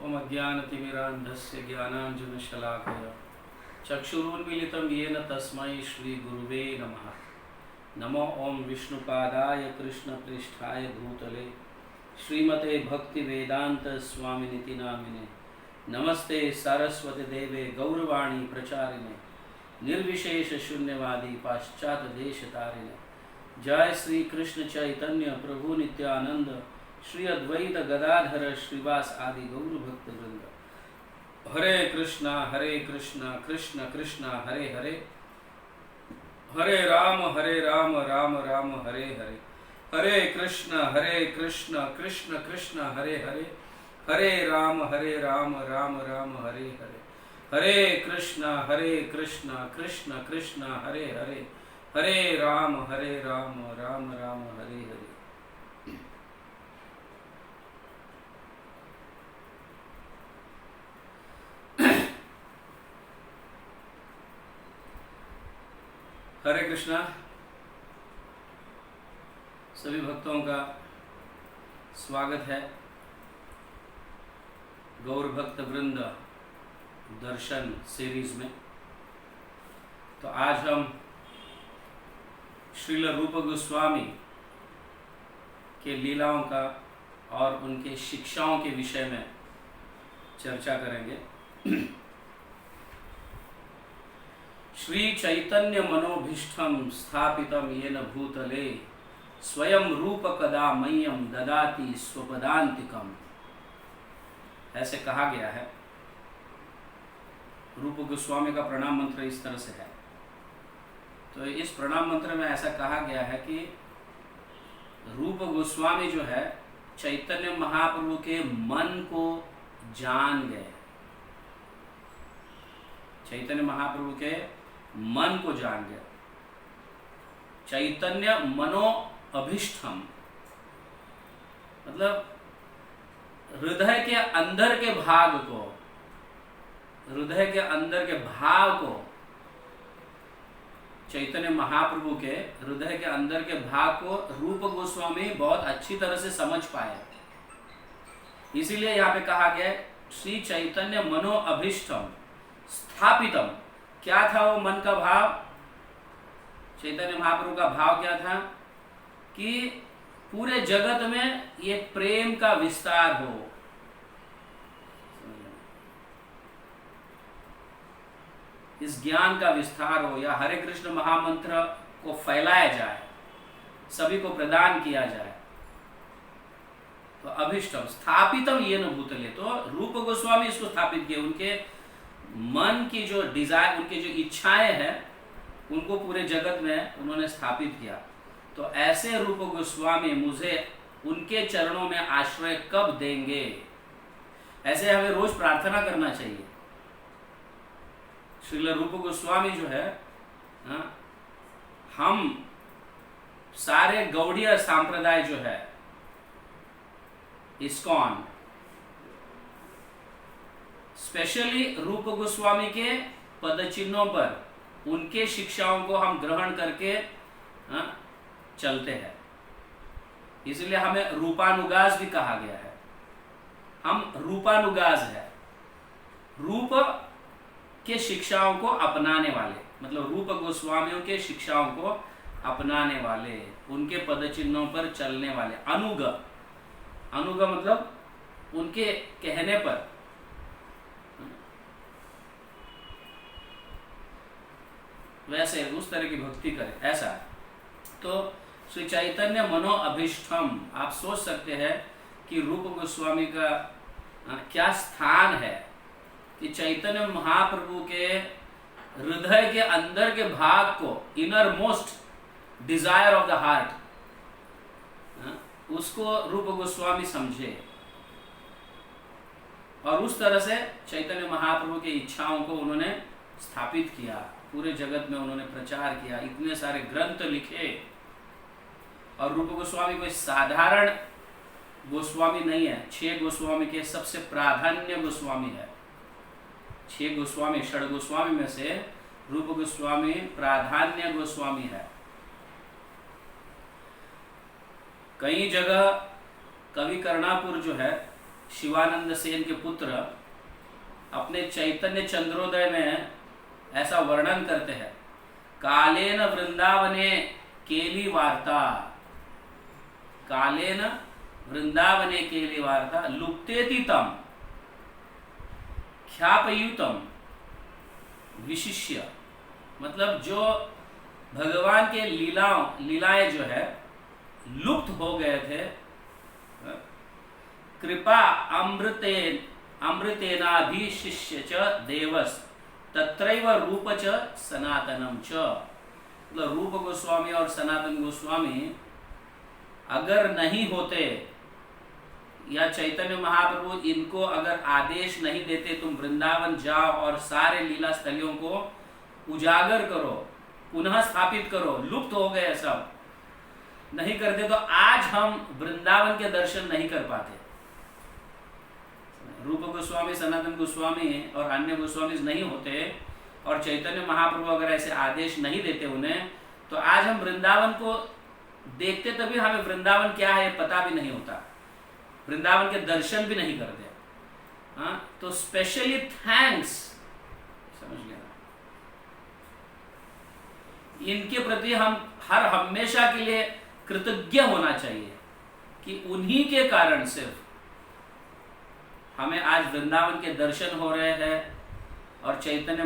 ओम अज्ञानतिमिरान्धस्य ज्ञानाञ्जनशलाकया चक्षुरुन्मीलितं येन तस्मै श्रीगुरुवे नमः। नमो ओम विष्णुपादाय कृष्णप्रेष्ठाय भूतले श्रीमते भक्तिवेदांत स्वामिनिति नामिने। नमस्ते सरस्वती देवे गौरवाणी प्रचारिणे निर्विशेष शून्यवादी पाश्चात देश तारिणे। जय श्री कृष्ण चैतन्य प्रभु नित्यानंद श्री अद्वैत गदाधर श्रीवास आदि गौर भक्त वृंद। हरे कृष्णा कृष्ण कृष्णा हरे हरे, हरे राम राम राम हरे हरे। हरे कृष्ण कृष्ण कृष्ण हरे हरे, हरे राम राम राम हरे हरे। हरे कृष्ण कृष्ण कृष्ण हरे हरे, हरे राम राम राम हरे हरे। हरे कृष्णा। सभी भक्तों का स्वागत है गौर भक्त वृंद दर्शन सीरीज में। तो आज हम श्रील रूप गोस्वामी के लीलाओं का और उनके शिक्षाओं के विषय में चर्चा करेंगे। श्री चैतन्य मनोभीष्टम स्थापितम येन भूतले स्वयं रूप कदा मह्यम ददाति स्वपदांतिकम, ऐसे कहा गया है। रूप गोस्वामी का प्रणाम मंत्र इस तरह से है। तो इस प्रणाम मंत्र में ऐसा कहा गया है कि रूप गोस्वामी जो है चैतन्य महाप्रभु के मन को जान गए। चैतन्य महाप्रभु के मन को जान गए। चैतन्य मनो अभिष्टम मतलब हृदय के अंदर के भाग को, हृदय के अंदर के भाव को, चैतन्य महाप्रभु के हृदय के अंदर के भाग को रूप गोस्वामी बहुत अच्छी तरह से समझ पाए। इसीलिए यहाँ पे कहा गया श्री चैतन्य मनो अभिष्टम स्थापितम। क्या था वो मन का भाव? चैतन्य महाप्रभु का भाव क्या था कि पूरे जगत में ये प्रेम का विस्तार हो। इस ज्ञान का विस्तार हो, या हरे कृष्ण महामंत्र को फैलाया जाए, सभी को प्रदान किया जाए। तो अभिष्टम स्थापितम ये न भूतले, तो रूप गोस्वामी इसको स्थापित किए। उनके मन की जो डिजायर, उनकी जो इच्छाएं हैं, उनको पूरे जगत में उन्होंने स्थापित किया। तो ऐसे रूप गोस्वामी मुझे उनके चरणों में आश्रय कब देंगे? ऐसे हमें रोज प्रार्थना करना चाहिए। श्रील रूप गोस्वामी जो है, हम सारे गौड़ीय सांप्रदाय जो है, इस्कॉन, स्पेशली रूप गोस्वामी के पद चिन्हों पर उनके शिक्षाओं को हम ग्रहण करके चलते हैं। इसलिए हमें रूपानुगास भी कहा गया है। हम रूपानुगास है, रूप के शिक्षाओं को अपनाने वाले, मतलब रूप गोस्वामियों के शिक्षाओं को अपनाने वाले, उनके पद चिन्हों पर चलने वाले। अनुग, अनुग मतलब उनके कहने पर वैसे उस तरह की भक्ति करें, ऐसा। तो श्री चैतन्य मनो अभिष्टम, आप सोच सकते हैं कि रूप गोस्वामी का क्या स्थान है कि चैतन्य महाप्रभु के हृदय के अंदर के भाग को, inner most desire of the heart, उसको रूप गोस्वामी समझे और उस तरह से चैतन्य महाप्रभु की इच्छाओं को उन्होंने स्थापित किया। पूरे जगत में उन्होंने प्रचार किया, इतने सारे ग्रंथ लिखे। और रूप गोस्वामी कोई साधारण गोस्वामी नहीं है। 6 गोस्वामी के सबसे प्राधान्य गोस्वामी है। 6 गोस्वामी, षड गोस्वामी में से रूप गोस्वामी प्राधान्य गोस्वामी है। कई जगह कवि कर्णापुर जो है शिवानंद सेन के पुत्र अपने चैतन्य चंद्रोदय में ऐसा वर्णन करते हैं, कालेन वृंदावने केली वार्ता, कालेन वृंदावने केली वार्ता लुप्तेति तम ख्यापयुतम विशिष्य। मतलब जो भगवान के लीलाएं जो है लुप्त हो गए थे, कृपा अमृतेनाभिशिष्य च देवस तत्रैव रूप च सनातनम च। मतलब रूप गोस्वामी और सनातन गोस्वामी अगर नहीं होते, या चैतन्य महाप्रभु इनको अगर आदेश नहीं देते तुम वृंदावन जाओ और सारे लीला स्थलियों को उजागर करो, पुनः स्थापित करो, लुप्त हो गए सब नहीं करते, तो आज हम वृंदावन के दर्शन नहीं कर पाते। रूप गोस्वामी, सनातन गोस्वामी और अन्य गोस्वामी नहीं होते और चैतन्य महाप्रभु अगर ऐसे आदेश नहीं देते उन्हें, तो आज हम वृंदावन को देखते, तभी हमें वृंदावन क्या है पता भी नहीं होता, वृंदावन के दर्शन भी नहीं करते। हाँ, तो स्पेशली थैंक्स, समझ गया, इनके प्रति हम हर हमेशा के लिए कृतज्ञ होना चाहिए कि उन्हीं के कारण सिर्फ हमें आज वृंदावन के दर्शन हो रहे हैं और चैतन्य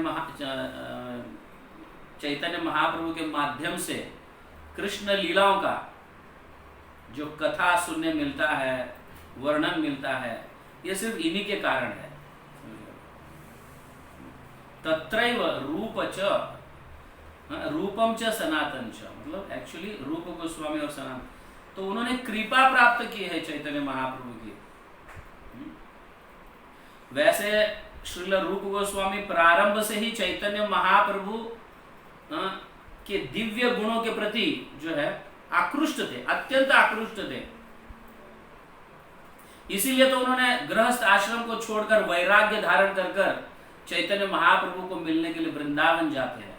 महाप्रभु के माध्यम से कृष्ण लीलाओं का जो कथा सुनने मिलता है, वर्णन मिलता है, ये सिर्फ इन्हीं के कारण है। तत्रैव रूप च रूपम च सनातन च, मतलब एक्चुअली रूप गोस्वामी और सनातन, तो उन्होंने कृपा प्राप्त की है चैतन्य महाप्रभु की। वैसे श्रील रूप गोस्वामी प्रारंभ से ही चैतन्य महाप्रभु के दिव्य गुणों के प्रति जो है आकृष्ट थे, अत्यंत आकृष्ट थे। इसीलिए तो उन्होंने गृहस्थ आश्रम को छोड़कर वैराग्य धारण कर चैतन्य महाप्रभु को मिलने के लिए वृंदावन जाते हैं।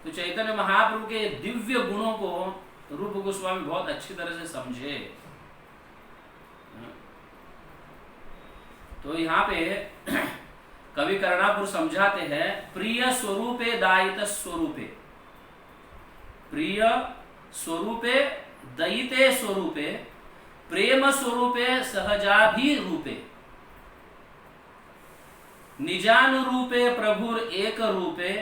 तो चैतन्य महाप्रभु के दिव्य गुणों को रूप गोस्वामी बहुत अच्छी तरह से समझे। तो यहाँ पे कवि कर्णापुर समझाते हैं, प्रिय स्वरूपे दायित स्वरूपे, प्रिय स्वरूपे दयिते स्वरूपे, प्रेम स्वरूपे सहजाभिरूपे, निजानुरूपे प्रभुर एक रूपे,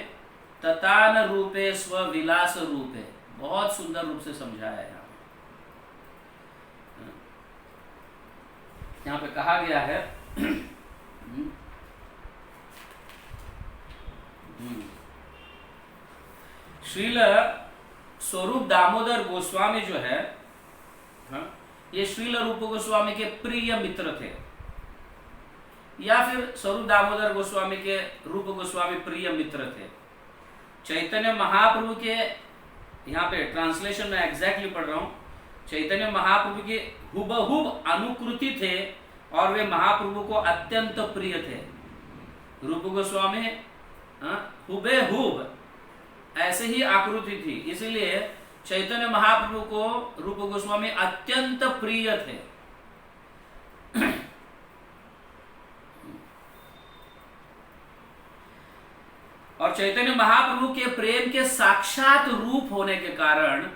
ततान रूपे स्वविलास रूपे। बहुत सुंदर रूप से समझाया है यहाँ पे कहा गया है। श्रील स्वरूप दामोदर गोस्वामी जो है, ये श्रील रूप गोस्वामी के प्रिय मित्र थे, या फिर स्वरूप दामोदर गोस्वामी के रूप गोस्वामी प्रिय मित्र थे। चैतन्य महाप्रभु के, यहाँ पे ट्रांसलेशन में एग्जैक्टली पढ़ रहा हूँ, चैतन्य महाप्रभु के हुबहुब अनुकृति थे और वे महाप्रभु को अत्यंत प्रिय थे। रूप गोस्वामी हुबेहुब ऐसे ही आकृति थी, इसलिए चैतन्य महाप्रभु को रूप गोस्वामी अत्यंत प्रिय थे। और चैतन्य महाप्रभु के प्रेम के साक्षात रूप होने के कारण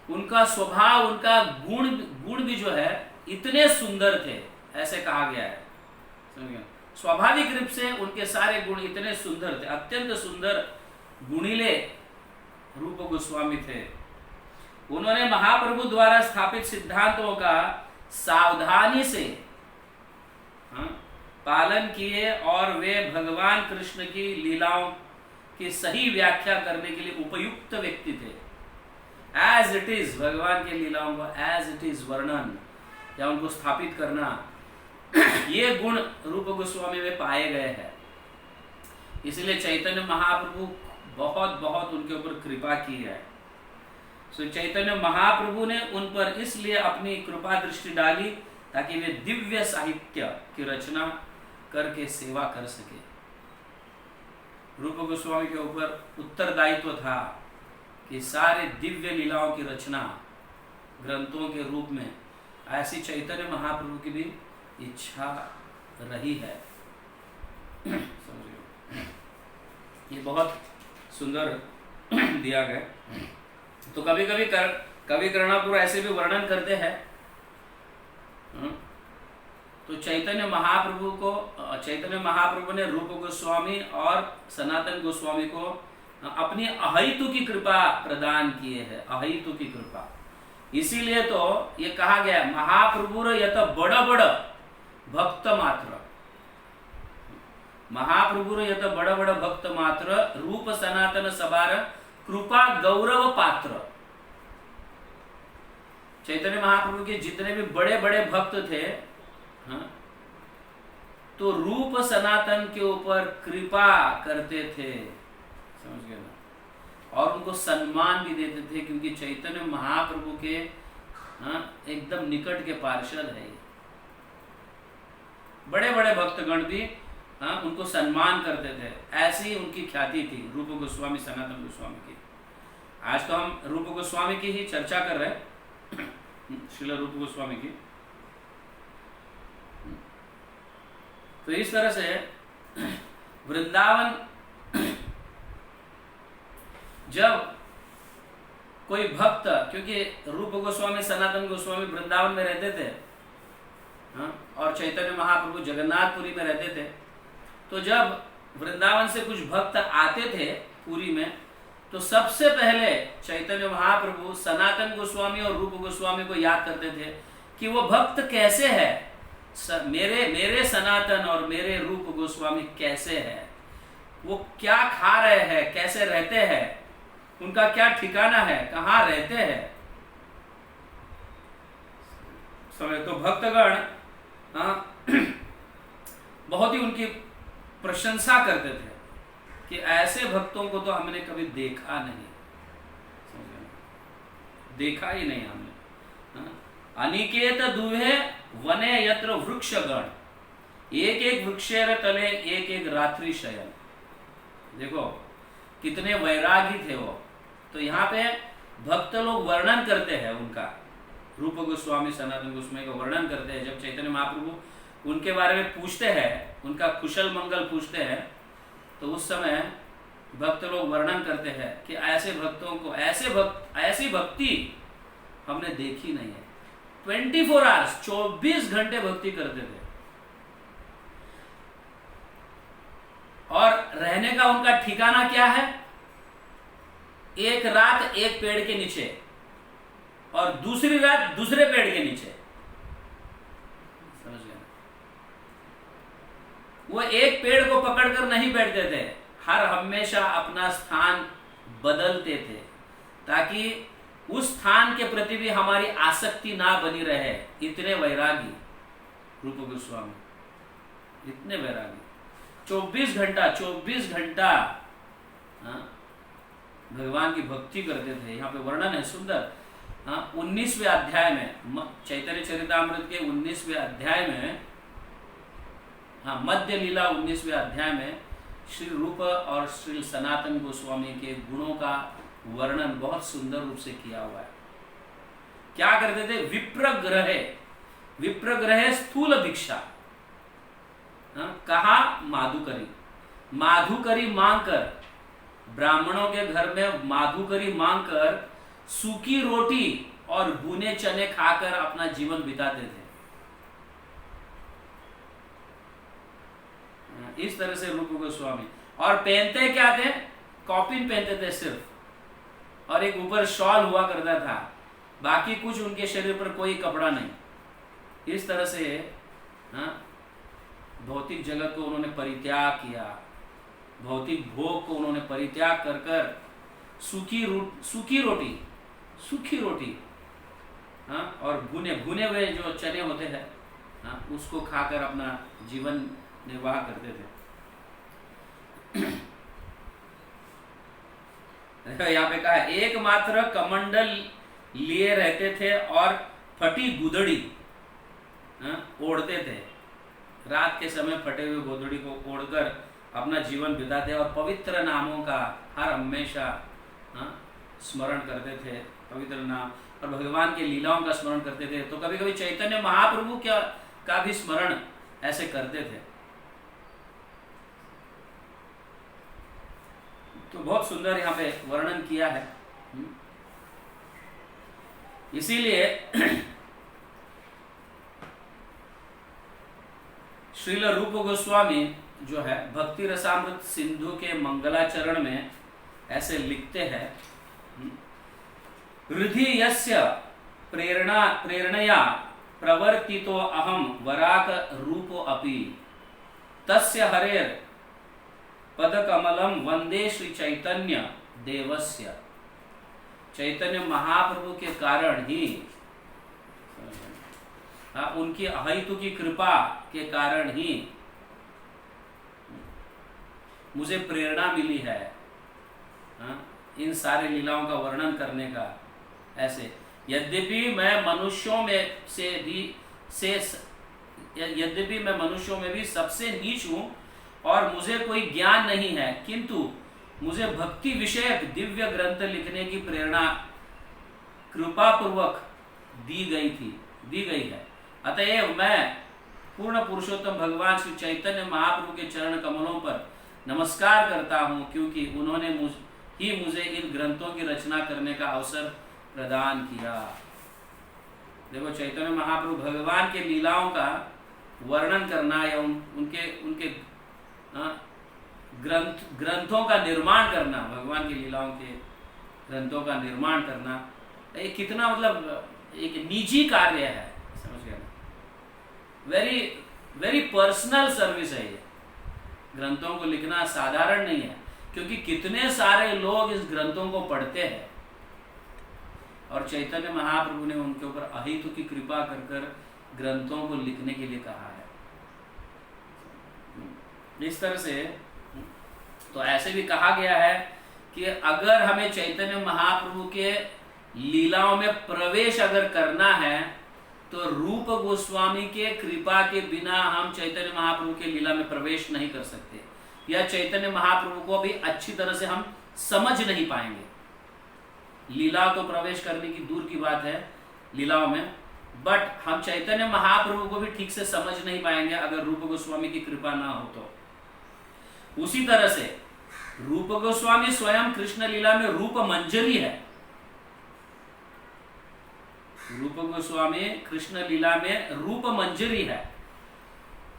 उनका स्वभाव, उनका गुण भी जो है इतने सुंदर थे, ऐसे कहा गया है। समझिए, स्वाभाविक रूप से उनके सारे गुण इतने सुंदर थे, अत्यंत सुंदर गुणीले रूप गोस्वामी थे। उन्होंने महाप्रभु द्वारा स्थापित सिद्धांतों का सावधानी से पालन किए और वे भगवान कृष्ण की लीलाओं की सही व्याख्या करने के लिए उपयुक्त व्यक्ति थे। एज इट इज, भगवान की लीलाओं को एज इट इज वर्णन या उनको स्थापित करना, ये गुण रूप गोस्वामी में पाए गए हैं। इसलिए चैतन्य महाप्रभु बहुत बहुत उनके ऊपर कृपा की है। सो चैतन्य महाप्रभु ने उन पर इसलिए अपनी कृपा दृष्टि डाली ताकि वे दिव्य साहित्य की रचना करके सेवा कर सके। रूप गोस्वामी के ऊपर उत्तरदायित्व था कि सारे दिव्य लीलाओं की रचना ग्रंथों के रूप में, ऐसी चैतन्य महाप्रभु की भी इच्छा रही है। समझिए, ये बहुत सुंदर दिया गया। तो कभी कभी कवि कर्णापुर ऐसे भी वर्णन करते हैं। तो चैतन्य महाप्रभु ने रूप गोस्वामी और सनातन गोस्वामी को अपनी अहेतु की कृपा प्रदान किए है, अहेतु की कृपा। इसीलिए तो ये कहा गया महाप्रभु यत बड़ बड़ भक्त मात्र, महाप्रभु यत बड़ बड़ भक्त मात्र रूप सनातन सबार कृपा गौरव पात्र। चैतन्य महाप्रभु के जितने भी बड़े बड़े भक्त थे, तो रूप सनातन के ऊपर कृपा करते थे, समझ गए ना, और उनको सम्मान भी देते थे, क्योंकि चैतन्य महाप्रभु के एकदम निकट के पार्षद है। बड़े बड़े भक्तगण भी उनको सम्मान करते थे, ऐसी उनकी ख्याति थी रूप गोस्वामी सनातन गोस्वामी की। आज तो हम रूप गोस्वामी की ही चर्चा कर रहे हैं, श्रील रूप गोस्वामी की। तो इस तरह से वृंदावन, जब कोई भक्त, क्योंकि रूप गोस्वामी सनातन गोस्वामी वृंदावन में रहते थे, और चैतन्य महाप्रभु जगन्नाथपुरी में रहते थे, तो जब वृंदावन से कुछ भक्त आते थे पुरी में, तो सबसे पहले चैतन्य महाप्रभु सनातन गोस्वामी और रूप गोस्वामी को याद करते थे कि वो भक्त कैसे है, मेरे सनातन और मेरे रूप गोस्वामी कैसे है, वो क्या खा रहे हैं, कैसे रहते हैं, उनका क्या ठिकाना है, कहाँ रहते हैं। तो भक्तगण बहुत ही उनकी प्रशंसा करते थे कि ऐसे भक्तों को तो हमने कभी देखा नहीं, देखा ही नहीं हमने। अनिकेत दुहे वने यत्र वृक्षगण, एक एक वृक्षेर तले एक एक रात्रि शयन। देखो कितने वैरागी थे वो। तो यहाँ पे भक्त लोग वर्णन करते हैं उनका, रूप गोस्वामी सनातन गोस्वामी का वर्णन करते हैं। जब चैतन्य महाप्रभु उनके बारे में पूछते हैं, उनका कुशल मंगल पूछते हैं, तो उस समय भक्त लोग वर्णन करते हैं कि ऐसे भक्तों को, ऐसी भक्ति हमने देखी नहीं है। 24 आवर्स 24 घंटे भक्ति करते थे, और रहने का उनका ठिकाना क्या है, एक रात एक पेड़ के नीचे और दूसरी रात दूसरे पेड़ के नीचे। समझ गए? वो एक पेड़ को पकड़कर नहीं बैठते थे, हर हमेशा अपना स्थान बदलते थे, ताकि उस स्थान के प्रति भी हमारी आसक्ति ना बनी रहे। इतने वैरागी रूप गोस्वामी, इतने वैरागी। 24 घंटा भगवान की भक्ति करते थे। यहाँ पे वर्णन है सुंदर। 19वें अध्याय में, चैतन्य चरितामृत के 19वें अध्याय में, मध्य लीला 19वें अध्याय में श्री रूप और श्री सनातन गोस्वामी के गुणों का वर्णन बहुत सुंदर रूप से किया हुआ है। क्या करते थे? विप्रग्रहे स्थूल भिक्षा। कहा? माधुकरी मांगकर, ब्राह्मणों के घर में माधुकरी मांगकर सूखी रोटी और भुने चने खाकर अपना जीवन बिताते थे। इस तरह से रूप गोस्वामी। और पहनते क्या थे? कॉपिन पहनते थे सिर्फ, और एक ऊपर शॉल हुआ करता था, बाकी कुछ उनके शरीर पर कोई कपड़ा नहीं। इस तरह से भौतिक जगत को उन्होंने परित्याग किया, भौतिक भोग को उन्होंने परित्याग कर कर सूखी रोटी और भुने हुए जो चने होते हैं उसको खाकर अपना जीवन निर्वाह करते थे। यहाँ पे कहा है, एकमात्र कमंडल लिए रहते थे और फटी गुदड़ी ओढ़ते थे। रात के समय फटे हुए गोदड़ी को ओढ़कर अपना जीवन बिताते और पवित्र नामों का हर हमेशा स्मरण करते थे। पवित्र नाम और भगवान के लीलाओं का स्मरण करते थे। तो कभी कभी चैतन्य महाप्रभु का भी स्मरण ऐसे करते थे। तो बहुत सुंदर यहाँ पे वर्णन किया है। इसीलिए श्रील रूप गोस्वामी जो है भक्ति रसामृत सिंधु के मंगलाचरण में ऐसे लिखते हैं, हृदि यस्य प्रेरणया प्रवर्तितो अहम वराक रूपो अपि तस्य हरेर पदकमलम वंदे श्री चैतन्य देवस्य। चैतन्य महाप्रभु के कारण ही, उनकी अहेतु की कृपा के कारण ही मुझे प्रेरणा मिली है इन सारे लीलाओं का वर्णन करने का। ऐसे यद्यपि मैं मनुष्यों में भी सबसे नीच हूं और मुझे कोई ज्ञान नहीं है, किंतु मुझे भक्ति विषयक दिव्य ग्रंथ लिखने की प्रेरणा कृपा पूर्वक दी गई है। अतएव मैं पूर्ण पुरुषोत्तम भगवान श्री चैतन्य महाप्रभु के चरण कमलों पर नमस्कार करता हूं, क्योंकि उन्होंने मुझे इन ग्रंथों की रचना करने का अवसर प्रदान किया। देखो, चैतन्य महाप्रभु भगवान के लीलाओं का वर्णन करना या उनके ग्रंथों का निर्माण करना, भगवान की लीलाओं के ग्रंथों का निर्माण करना, ये कितना मतलब एक निजी कार्य है, समझ गए? वेरी वेरी पर्सनल सर्विस है ये। ग्रंथों को लिखना साधारण नहीं है, क्योंकि कितने सारे लोग इस ग्रंथों को पढ़ते हैं और चैतन्य महाप्रभु ने उनके ऊपर अहेतु की कृपा कर ग्रंथों को लिखने के लिए कहा है। इस तरह से तो ऐसे भी कहा गया है कि अगर हमें चैतन्य महाप्रभु के लीलाओं में प्रवेश अगर करना है तो रूप गोस्वामी के कृपा के बिना हम चैतन्य महाप्रभु के लीला में प्रवेश नहीं कर सकते, या चैतन्य महाप्रभु को भी अच्छी तरह से हम समझ नहीं पाएंगे। लीला तो प्रवेश करने की दूर की बात है लीलाओं में, बट हम चैतन्य महाप्रभु को भी ठीक से समझ नहीं पाएंगे अगर रूप गोस्वामी की कृपा ना हो तो। उसी तरह से रूप गोस्वामी स्वयं कृष्ण लीला में रूप मंजरी है। रूप गोस्वामी कृष्ण लीला में रूप मंजरी है।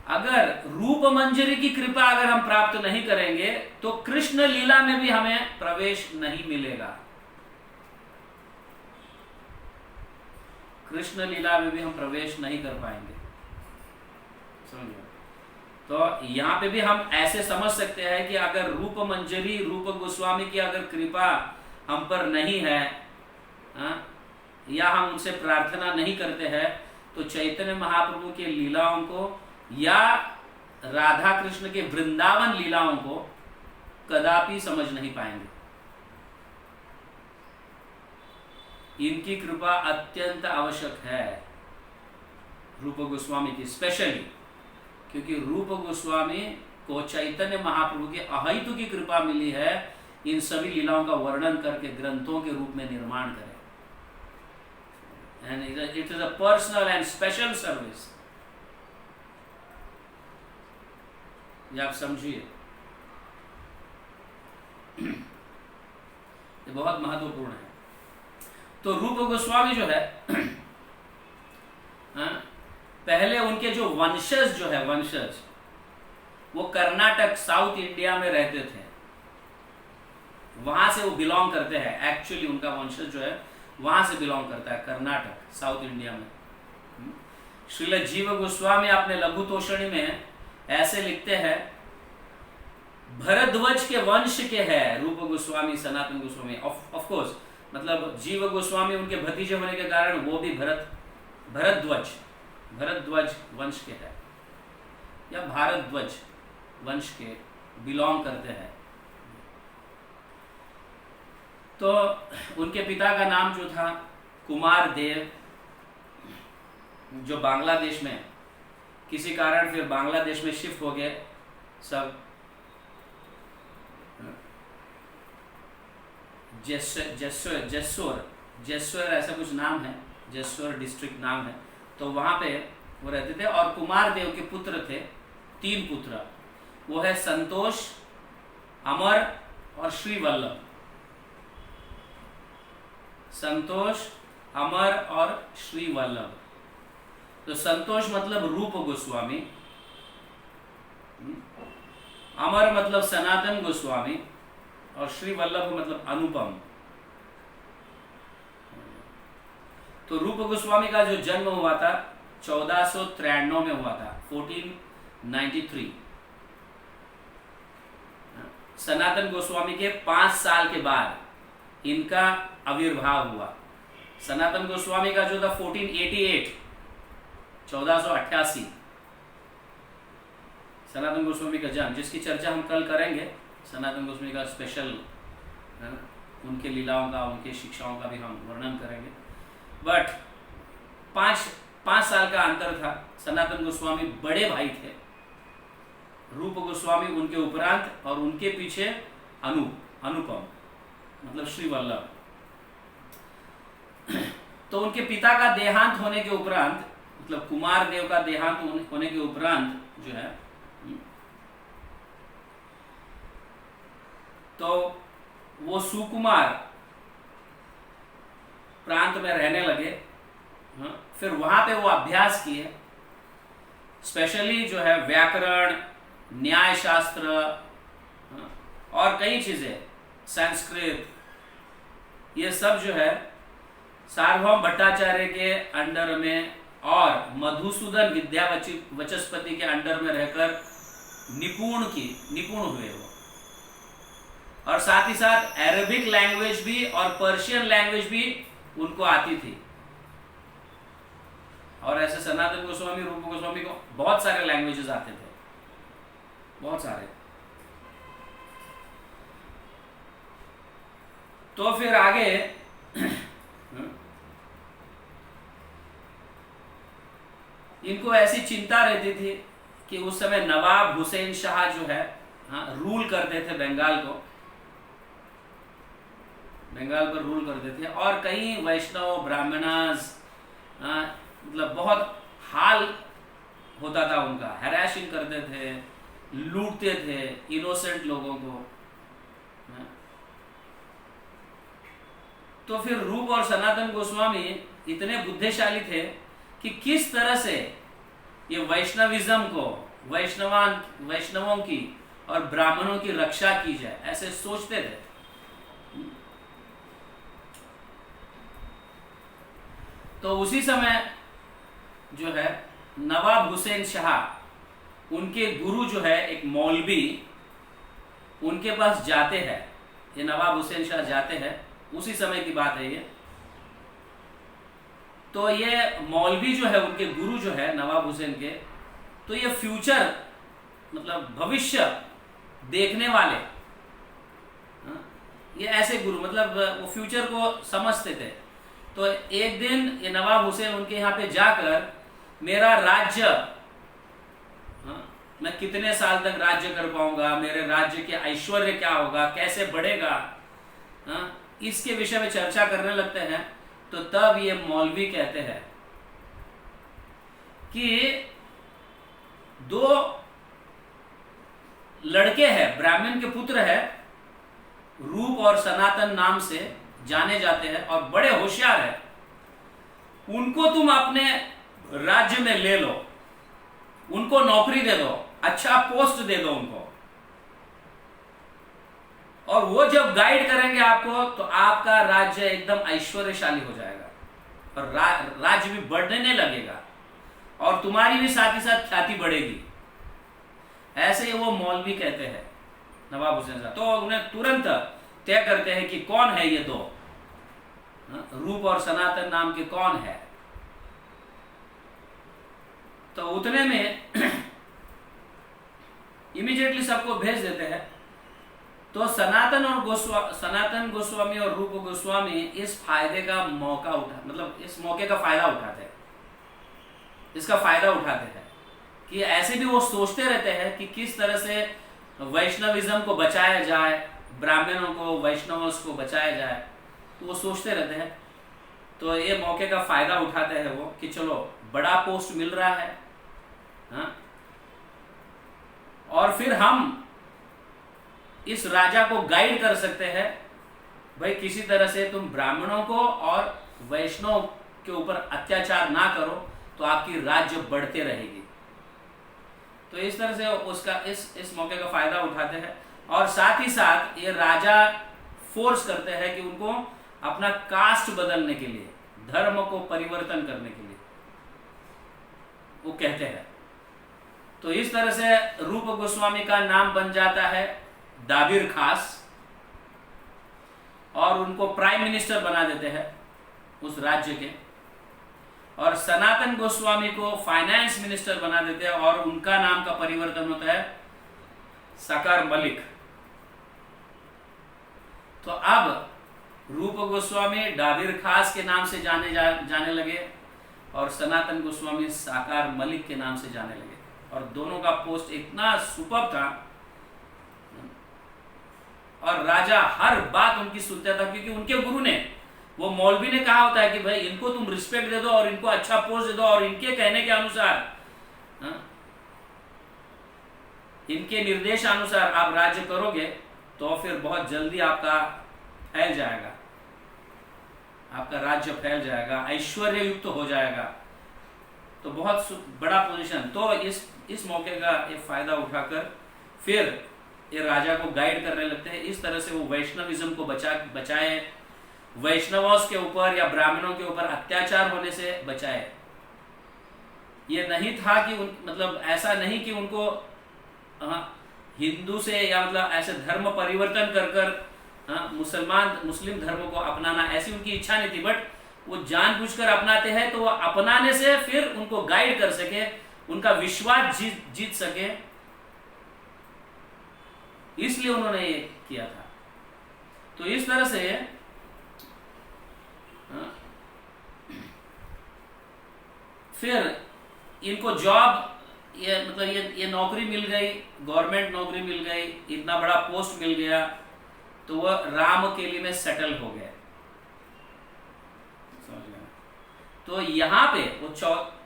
अगर रूप मंजरी की कृपा अगर हम प्राप्त नहीं करेंगे तो कृष्ण लीला में भी हमें प्रवेश नहीं मिलेगा। कृष्ण लीला में भी हम प्रवेश नहीं कर पाएंगे, समझिए। तो यहाँ पे भी हम ऐसे समझ सकते हैं कि अगर रूप मंजरी, रूप गोस्वामी की अगर कृपा हम पर नहीं है, या हम उनसे प्रार्थना नहीं करते हैं, तो चैतन्य महाप्रभु के लीलाओं को या राधा कृष्ण के वृंदावन लीलाओं को कदापि समझ नहीं पाएंगे। इनकी कृपा अत्यंत आवश्यक है रूप गोस्वामी की, स्पेशली क्योंकि रूप गोस्वामी को चैतन्य महाप्रभु के अहेतु की कृपा मिली है इन सभी लीलाओं का वर्णन करके ग्रंथों के रूप में निर्माण करें। And it is a personal and special service। ये आप समझिए, ये बहुत महत्वपूर्ण है। तो रूप गोस्वामी जो है पहले उनके जो वंशज वो कर्नाटक, साउथ इंडिया में रहते थे, वहां से वो बिलोंग करते हैं। एक्चुअली उनका वंशज जो है वहां से बिलोंग करता है, कर्नाटक, साउथ इंडिया में। श्रील जीव गोस्वामी अपने लघु तोषणी में ऐसे लिखते हैं, भरद्वाज के वंश के हैं रूप गोस्वामी, सनातन गोस्वामी। ऑफ कोर्स, मतलब जीव गोस्वामी उनके भतीजे होने के कारण वो भी भरद्वाज वंश के हैं या भारद्वाज वंश के बिलोंग करते हैं। तो उनके पिता का नाम जो था कुमार देव, जो बांग्लादेश में किसी कारण फिर बांग्लादेश में शिफ्ट हो गए सब। जेश्वर ऐसा कुछ नाम है, जेश्वर डिस्ट्रिक्ट नाम है। तो वहाँ पे वो रहते थे और कुमार देव के पुत्र थे, 3 पुत्र। वो है संतोष, अमर और श्री वल्लभ। संतोष, अमर और श्री वल्लभ। तो संतोष मतलब रूप गोस्वामी, अमर मतलब सनातन गोस्वामी और श्री वल्लभ मतलब अनुपम। तो रूप गोस्वामी का जो जन्म हुआ था 1493 में हुआ था, 1493। सनातन गोस्वामी के 5 साल के बाद इनका आविर्भाव हुआ। सनातन गोस्वामी का जो था 1488, 1488 सनातन गोस्वामी का जन्म, जिसकी चर्चा हम कल करेंगे। सनातन गोस्वामी का स्पेशल है ना, उनके लीलाओं का, उनके शिक्षाओं का भी हम वर्णन करेंगे। बट 5 साल का अंतर था। सनातन गोस्वामी बड़े भाई थे, रूप गोस्वामी उनके उपरांत और उनके पीछे अनुपम मतलब श्री वल्लभ। तो उनके पिता का देहांत होने के उपरांत, मतलब कुमार देव का देहांत होने के उपरांत जो है, तो वो सुकुमार प्रांत में रहने लगे। फिर वहां पे वो अभ्यास किए, स्पेशली जो है व्याकरण, न्याय शास्त्र और कई चीजें, संस्कृत, ये सब जो है सार्वभौम भट्टाचार्य के अंडर में और मधुसूदन विद्यावचस्पति के अंडर में रहकर निपुण हुए वो। और साथ ही साथ अरेबिक लैंग्वेज भी और पर्शियन लैंग्वेज भी उनको आती थी। और ऐसे सनातन गोस्वामी, रूप गोस्वामी को बहुत सारे लैंग्वेजेस आते थे, बहुत सारे। तो फिर आगे इनको ऐसी चिंता रहती थी कि उस समय नवाब हुसैन शाह जो है रूल करते थे बंगाल पर रूल करते थे। और कई वैष्णव ब्राह्मणास मतलब बहुत हाल होता था उनका, हैरेसिंग करते थे, लूटते थे इनोसेंट लोगों को। तो फिर रूप और सनातन गोस्वामी इतने बुद्धिशाली थे कि किस तरह से ये वैष्णविज्म को, वैष्णवों की और ब्राह्मणों की रक्षा की जाए, ऐसे सोचते थे। तो उसी समय जो है नवाब हुसैन शाह, उनके गुरु जो है एक मौलवी, उनके पास जाते हैं। ये नवाब हुसैन शाह जाते हैं, उसी समय की बात है ये। तो ये मौलवी जो है, उनके गुरु जो है नवाब हुसैन के, तो ये फ्यूचर मतलब भविष्य देखने वाले, ये ऐसे गुरु, मतलब वो फ्यूचर को समझते थे। तो एक दिन ये नवाब हुसैन उनके यहाँ पे जाकर, मेरा राज्य, मैं कितने साल तक राज्य कर पाऊंगा, मेरे राज्य के ऐश्वर्य क्या होगा, कैसे बढ़ेगा, इसके विषय में चर्चा करने लगते हैं। तो तब ये मौलवी कहते हैं कि 2 लड़के हैं, ब्राह्मण के पुत्र है, रूप और सनातन नाम से जाने जाते हैं और बड़े होशियार हैं। उनको तुम अपने राज्य में ले लो, उनको नौकरी दे दो, अच्छा पोस्ट दे दो उनको, और वो जब गाइड करेंगे आपको, तो आपका राज्य एकदम ऐश्वर्यशाली हो जाएगा और राज्य भी बढ़ने लगेगा और तुम्हारी भी साथ ही साथ ख्याति बढ़ेगी। ऐसे ही वो मौलवी कहते हैं नवाब हुसैन साहब। तो उन्हें तुरंत तय करते हैं कि कौन है ये 2, रूप और सनातन नाम के कौन है। तो उतने में इमीडिएटली सबको भेज देते हैं। तो सनातन गोस्वामी और रूप गोस्वामी इस फायदे का मौका मतलब इस मौके का फायदा उठाते हैं, इसका फायदा उठाते हैं कि ऐसे भी वो सोचते रहते हैं कि किस तरह से वैष्णविज्म को बचाया जाए, ब्राह्मणों को, वैष्णवों को बचाया जाए। तो वो सोचते रहते हैं। तो ये मौके का फायदा उठाते हैं वो कि चलो बड़ा पोस्ट मिल रहा है, हाँ? और फिर हम इस राजा को गाइड कर सकते हैं, भाई किसी तरह से तुम ब्राह्मणों को और वैष्णव के ऊपर अत्याचार ना करो तो आपकी राज्य बढ़ते रहेगी। तो इस तरह से उसका इस मौके का फायदा उठाते हैं और साथ ही साथ ये राजा फोर्स करते हैं कि उनको अपना कास्ट बदलने के लिए, धर्म को परिवर्तन करने के लिए वो कहते हैं। तो इस तरह से रूप गोस्वामी का नाम बन जाता है दाबिर खास और उनको प्राइम मिनिस्टर बना देते हैं उस राज्य के, और सनातन गोस्वामी को फाइनेंस मिनिस्टर बना देते हैं और उनका नाम का परिवर्तन होता है साकार मलिक। तो अब रूप गोस्वामी दाबिर खास के नाम से जाने लगे और सनातन गोस्वामी साकार मलिक के नाम से जाने लगे, और दोनों का पोस्ट इतना सुपर्ब था और राजा हर बात उनकी सुनता था, क्योंकि उनके गुरु ने, वो मौलवी ने कहा होता है कि भाई इनको तुम रिस्पेक्ट दे दो और इनको अच्छा पोस्ट दे दो और इनके कहने के अनुसार, इनके निर्देश अनुसार आप राज्य करोगे तो फिर बहुत जल्दी आपका फैल जाएगा, आपका राज्य फैल जाएगा, ऐश्वर्य युक्त हो जाएगा। तो बहुत बड़ा पोजीशन। तो इस मौके का एक फायदा उठाकर फिर ये राजा को गाइड करने लगते हैं। इस तरह से वो वैष्णविज्म को बचाए, वैष्णवों के ऊपर या ब्राह्मणों के ऊपर अत्याचार होने से बचाए। ये नहीं था कि मतलब ऐसा नहीं कि उनको हिंदू से या मतलब ऐसे धर्म परिवर्तन कर मुस्लिम धर्म को अपनाना, ऐसी उनकी इच्छा नहीं थी, बट वो जानबूझकर अपनाते हैं तो वो अपनाने से फिर उनको गाइड कर सके, उनका विश्वास जीत सके, इसलिए उन्होंने ये किया था। तो इस तरह से फिर इनको जॉब, ये मतलब ये नौकरी मिल गई, गवर्नमेंट नौकरी मिल गई, इतना बड़ा पोस्ट मिल गया, तो वह राम केली में सेटल हो गए। तो यहाँ पे वो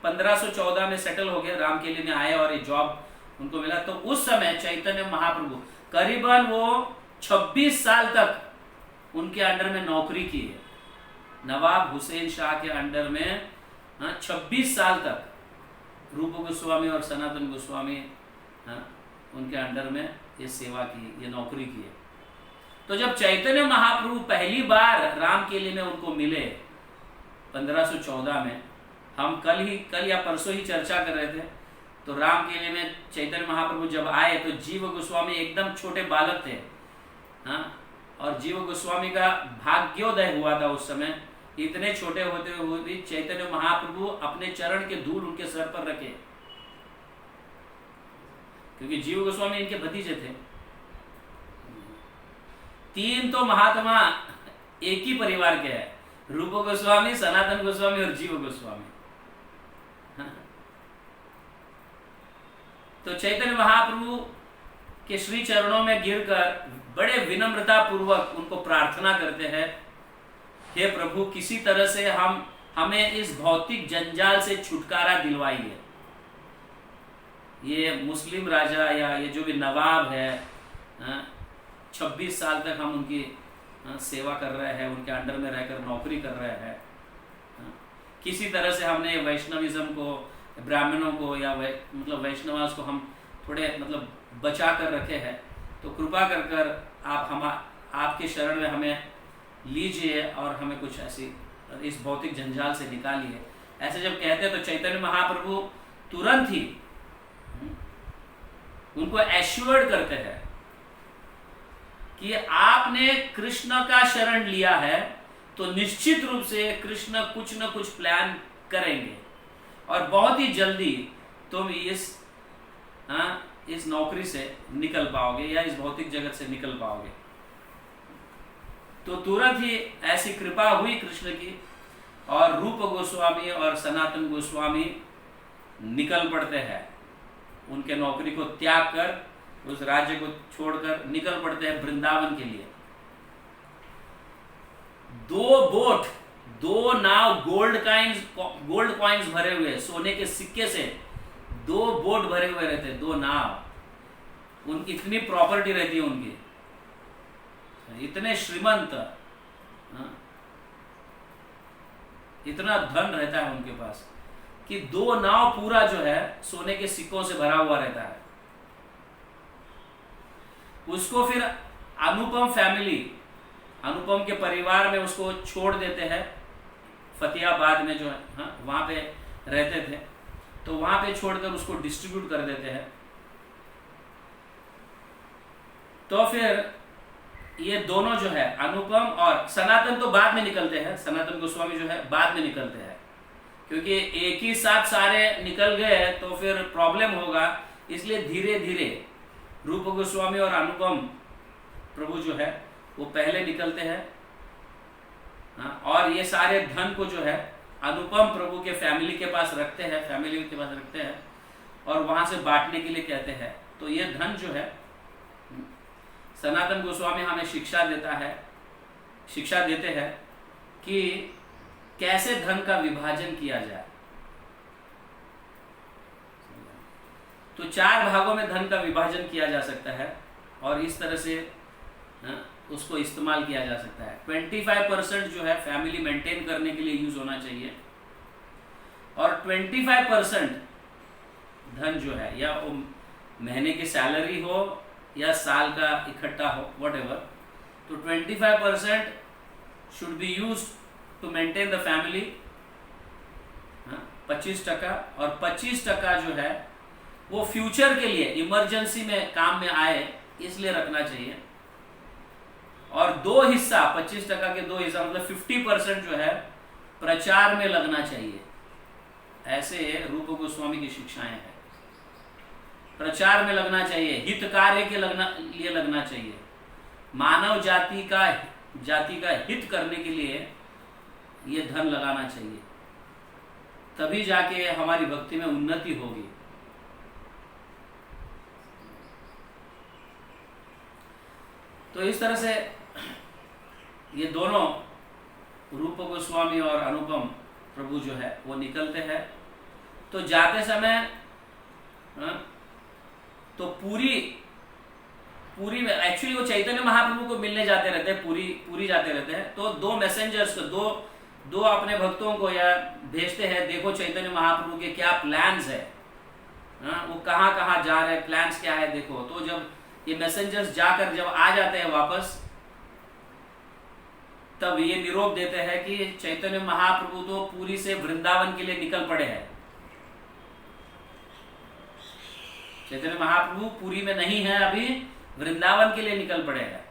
1514 में सेटल हो गए, राम केली में आए और ये जॉब उनको मिला। तो उस समय चैतन्य महाप्रभु करीबन वो 26 साल तक उनके अंडर में नौकरी की है। नवाब हुसैन शाह के अंडर में 26 साल तक रूप गोस्वामी और सनातन गोस्वामी उनके अंडर में ये सेवा की, ये नौकरी की है। तो जब चैतन्य महाप्रभु पहली बार राम केली में उनको मिले 1514 में, हम कल या परसों ही चर्चा कर रहे थे, तो राम केली में चैतन्य महाप्रभु जब आए तो जीव गोस्वामी एकदम छोटे बालक थे, और जीव गोस्वामी का भाग्योदय हुआ था उस समय। इतने छोटे होते हुए भी चैतन्य महाप्रभु अपने चरण के धूल उनके सर पर रखे, क्योंकि जीव गोस्वामी इनके भतीजे थे। 3 तो महात्मा एक ही परिवार के हैं, रूप गोस्वामी, सनातन गोस्वामी और जीव गोस्वामी। तो चैतन्य महाप्रभु के श्री चरणों में गिरकर बड़े विनम्रता पूर्वक उनको प्रार्थना करते हैं, हे प्रभु किसी तरह से हमें इस भौतिक जंजाल से छुटकारा दिलवाइए। ये मुस्लिम राजा या ये जो भी नवाब है, 26 साल तक हम उनकी सेवा कर रहे हैं, उनके अंडर में रहकर नौकरी कर रहे हैं, किसी तरह से हमने वैष्णविज्म को, ब्राह्मणों को या मतलब वैष्णवास को हम थोड़े मतलब बचा कर रखे हैं। तो कृपा कर आप आपके शरण में हमें लीजिए और हमें कुछ ऐसी इस भौतिक जंजाल से निकालिए। ऐसे जब कहते हैं तो चैतन्य महाप्रभु तुरंत ही उनको एश्योर्ड करते हैं कि आपने कृष्ण का शरण लिया है तो निश्चित रूप से कृष्ण कुछ न कुछ प्लान करेंगे और बहुत ही जल्दी तुम इस नौकरी से निकल पाओगे या इस भौतिक जगत से निकल पाओगे। तो तुरंत ही ऐसी कृपा हुई कृष्ण की और रूप गोस्वामी और सनातन गोस्वामी निकल पड़ते हैं, उनके नौकरी को त्याग कर, उस राज्य को छोड़कर निकल पड़ते हैं वृंदावन के लिए। 2 नाव गोल्ड कॉइन्स भरे हुए, सोने के सिक्के से 2 बोट भरे हुए रहते, 2 नाव, उनकी इतनी प्रॉपर्टी रहती है उनकी, इतने श्रीमंत, इतना धन रहता है उनके पास कि 2 नाव पूरा जो है सोने के सिक्कों से भरा हुआ रहता है। उसको फिर अनुपम फैमिली, अनुपम के परिवार में उसको छोड़ देते हैं, फतेहाबाद में जो है वहां पे रहते थे, तो वहां पे छोड़कर उसको डिस्ट्रीब्यूट कर देते हैं। तो फिर ये दोनों जो है अनुपम और सनातन तो बाद में निकलते हैं, सनातन गोस्वामी जो है बाद में निकलते हैं, क्योंकि एक ही साथ सारे निकल गए तो फिर प्रॉब्लम होगा, इसलिए धीरे धीरे रूप गोस्वामी और अनुपम प्रभु जो है वो पहले निकलते हैं, और ये सारे धन को जो है अनुपम प्रभु के फैमिली के पास रखते हैं और वहां से बांटने के लिए कहते हैं। तो ये धन जो है सनातन गोस्वामी हमें शिक्षा देते हैं कि कैसे धन का विभाजन किया जाए। तो 4 भागों में धन का विभाजन किया जा सकता है और इस तरह से उसको इस्तेमाल किया जा सकता है। 25% जो है फैमिली मेंटेन करने के लिए यूज होना चाहिए, और 25% धन जो है या वो महीने की सैलरी हो या साल का इकट्ठा हो, व्हाटएवर, तो 25% should be used to maintain the family, 25%, और 25% जो है वो फ्यूचर के लिए इमरजेंसी में काम में आए इसलिए रखना चाहिए, और 2 हिस्सा 25% के 2 हिस्सा मतलब 50% जो है प्रचार में लगना चाहिए। ऐसे रूप गोस्वामी की शिक्षाएं हैं, प्रचार में लगना चाहिए, हित कार्य के लिए लगना चाहिए, मानव जाति का हित करने के लिए ये धन लगाना चाहिए, तभी जाके हमारी भक्ति में उन्नति होगी। तो इस तरह से ये दोनों रूप गोस्वामी और अनुपम प्रभु जो है वो निकलते हैं। तो जाते समय तो पूरी एक्चुअली वो चैतन्य महाप्रभु को मिलने जाते रहते हैं, पूरी जाते रहते हैं। तो 2 मैसेंजर्स को दो अपने भक्तों को या भेजते हैं, देखो चैतन्य महाप्रभु के क्या प्लान्स है, वो कहाँ जा रहे हैं, प्लान्स क्या है देखो। तो जब ये मैसेंजर्स जाकर जब आ जाते हैं वापस, तब ये निरोप देते हैं कि चैतन्य महाप्रभु तो पुरी से वृंदावन के लिए निकल पड़े हैं। चैतन्य महाप्रभु पुरी में नहीं है, अभी वृंदावन के लिए निकल पड़े हैं।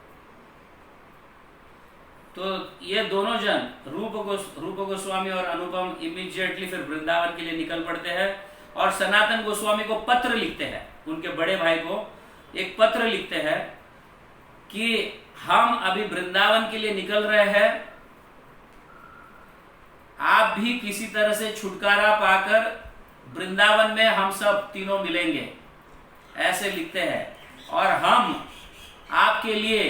तो ये दोनों जन रूप गोस्वामी और अनुपम इमीडिएटली फिर वृंदावन के लिए निकल पड़ते हैं, और सनातन गोस्वामी को पत्र लिखते हैं, उनके बड़े भाई को एक पत्र लिखते हैं कि हम अभी वृंदावन के लिए निकल रहे हैं, आप भी किसी तरह से छुटकारा पाकर वृंदावन में हम सब तीनों मिलेंगे, ऐसे लिखते हैं। और हम आपके लिए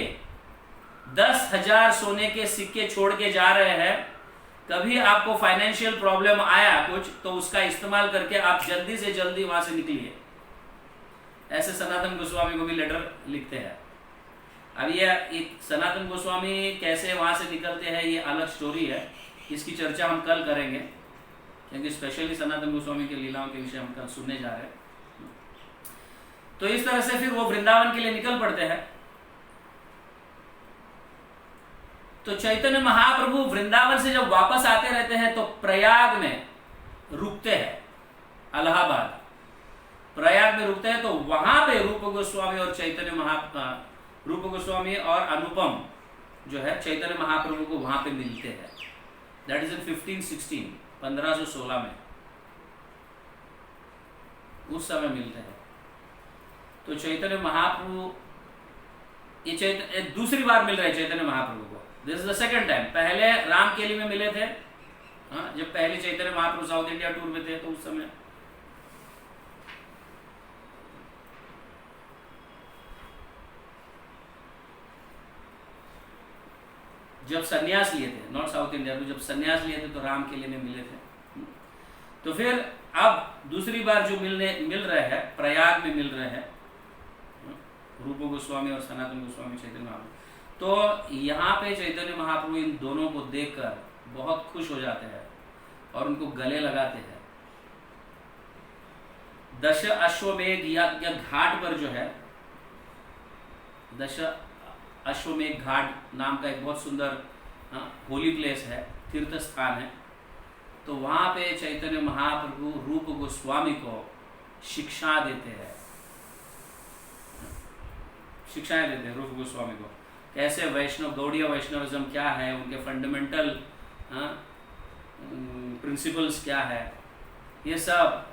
10,000 सोने के सिक्के छोड़ के जा रहे हैं, कभी आपको फाइनेंशियल प्रॉब्लम आया कुछ तो उसका इस्तेमाल करके आप जल्दी से जल्दी वहां से निकलिए। ऐसे सनातन गोस्वामी को भी लेटर लिखते हैं। अब ये सनातन गोस्वामी कैसे वहां से निकलते हैं ये अलग स्टोरी है, इसकी चर्चा हम कल करेंगे, क्योंकि स्पेशली सनातन गोस्वामी की लीलाओं के विषय हम कल सुनने जा रहे हैं। तो इस तरह से फिर वो वृंदावन के लिए निकल पड़ते हैं। तो चैतन्य महाप्रभु वृंदावन से जब वापस आते रहते हैं तो प्रयाग में रुकते हैं, इलाहाबाद प्रयाग में रुकते हैं। तो वहां पे रूप गोस्वामी और अनुपम जो है चैतन्य महाप्रभु को वहां पे मिलते हैं। दैट इज इन 1516 में उस समय मिलते हैं। तो चैतन्य महाप्रभु ये दूसरी बार मिल रहे हैं चैतन्य महाप्रभु को। This is the second time. पहले रामकेली में मिले थे, जब पहले Chaitanya Mahaprabhu south India tour में थे, तो उस समय जब सन्यास लिए थे, नॉट साउथ इंडिया में, जब सन्यास लिए थे तो राम किले में मिले थे। तो फिर अब दूसरी बार जो मिल रहे हैं, प्रयाग में मिल रहे हैं रूप गोस्वामी और सनातन गोस्वामी चैतन्य महाप्रभु। तो यहाँ पे चैतन्य महाप्रभु इन दोनों को देखकर बहुत खुश हो जाते हैं और उनको गले लगाते हैं। दश अश्वमेध या घाट पर जो है, दश अश्वमेध घाट नाम का एक बहुत सुंदर होली प्लेस है, तीर्थ स्थान है। तो वहाँ पे चैतन्य महाप्रभु रूप गोस्वामी को शिक्षा देते हैं, शिक्षाएं देते हैं रूप गोस्वामी को, कैसे वैष्णव, गौड़ीय वैष्णविज्म क्या है, उनके फंडामेंटल प्रिंसिपल्स क्या है, ये सब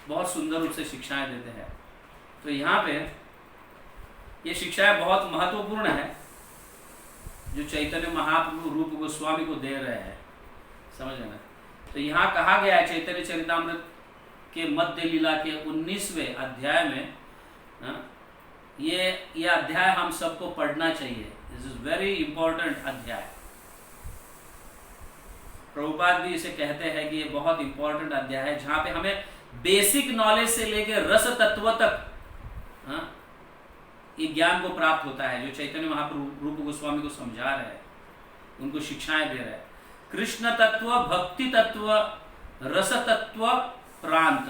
बहुत सुंदर रूप से शिक्षाएं देते हैं। तो यहाँ पे ये शिक्षाएं बहुत महत्वपूर्ण है जो चैतन्य महाप्रभु रूप गोस्वामी को दे रहे हैं, समझ लेना। तो यहाँ कहा गया है चैतन्य चरितामृत के मध्य लीला के 19वें अध्याय में, ये अध्याय हम सबको पढ़ना चाहिए। दिस इज वेरी इंपॉर्टेंट अध्याय। प्रभुपाद भी इसे कहते हैं कि ये बहुत इंपॉर्टेंट अध्याय है, जहाँ पे हमें बेसिक नॉलेज से लेकर रस तत्व तक ये ज्ञान को प्राप्त होता है, जो चैतन्य महाप्रभु रूप गोस्वामी को समझा रहे हैं, उनको शिक्षाएं दे रहे हैं। कृष्ण तत्व, भक्ति तत्व, रस तत्व, प्रांत,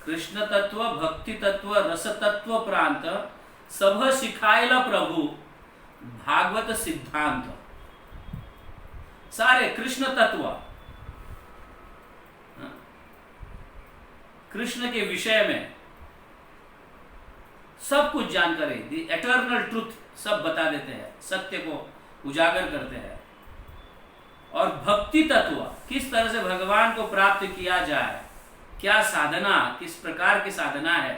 कृष्ण तत्व, भक्ति तत्व, रस तत्व, प्रांत, सब सिखाएला प्रभु भागवत सिद्धांत। सारे कृष्ण तत्व, कृष्ण के विषय में सब कुछ जानकारी, द एटर्नल ट्रुथ सब बता देते हैं, सत्य को उजागर करते हैं। और भक्ति तत्व, किस तरह से भगवान को प्राप्त किया जाए, क्या साधना, किस प्रकार की साधना है,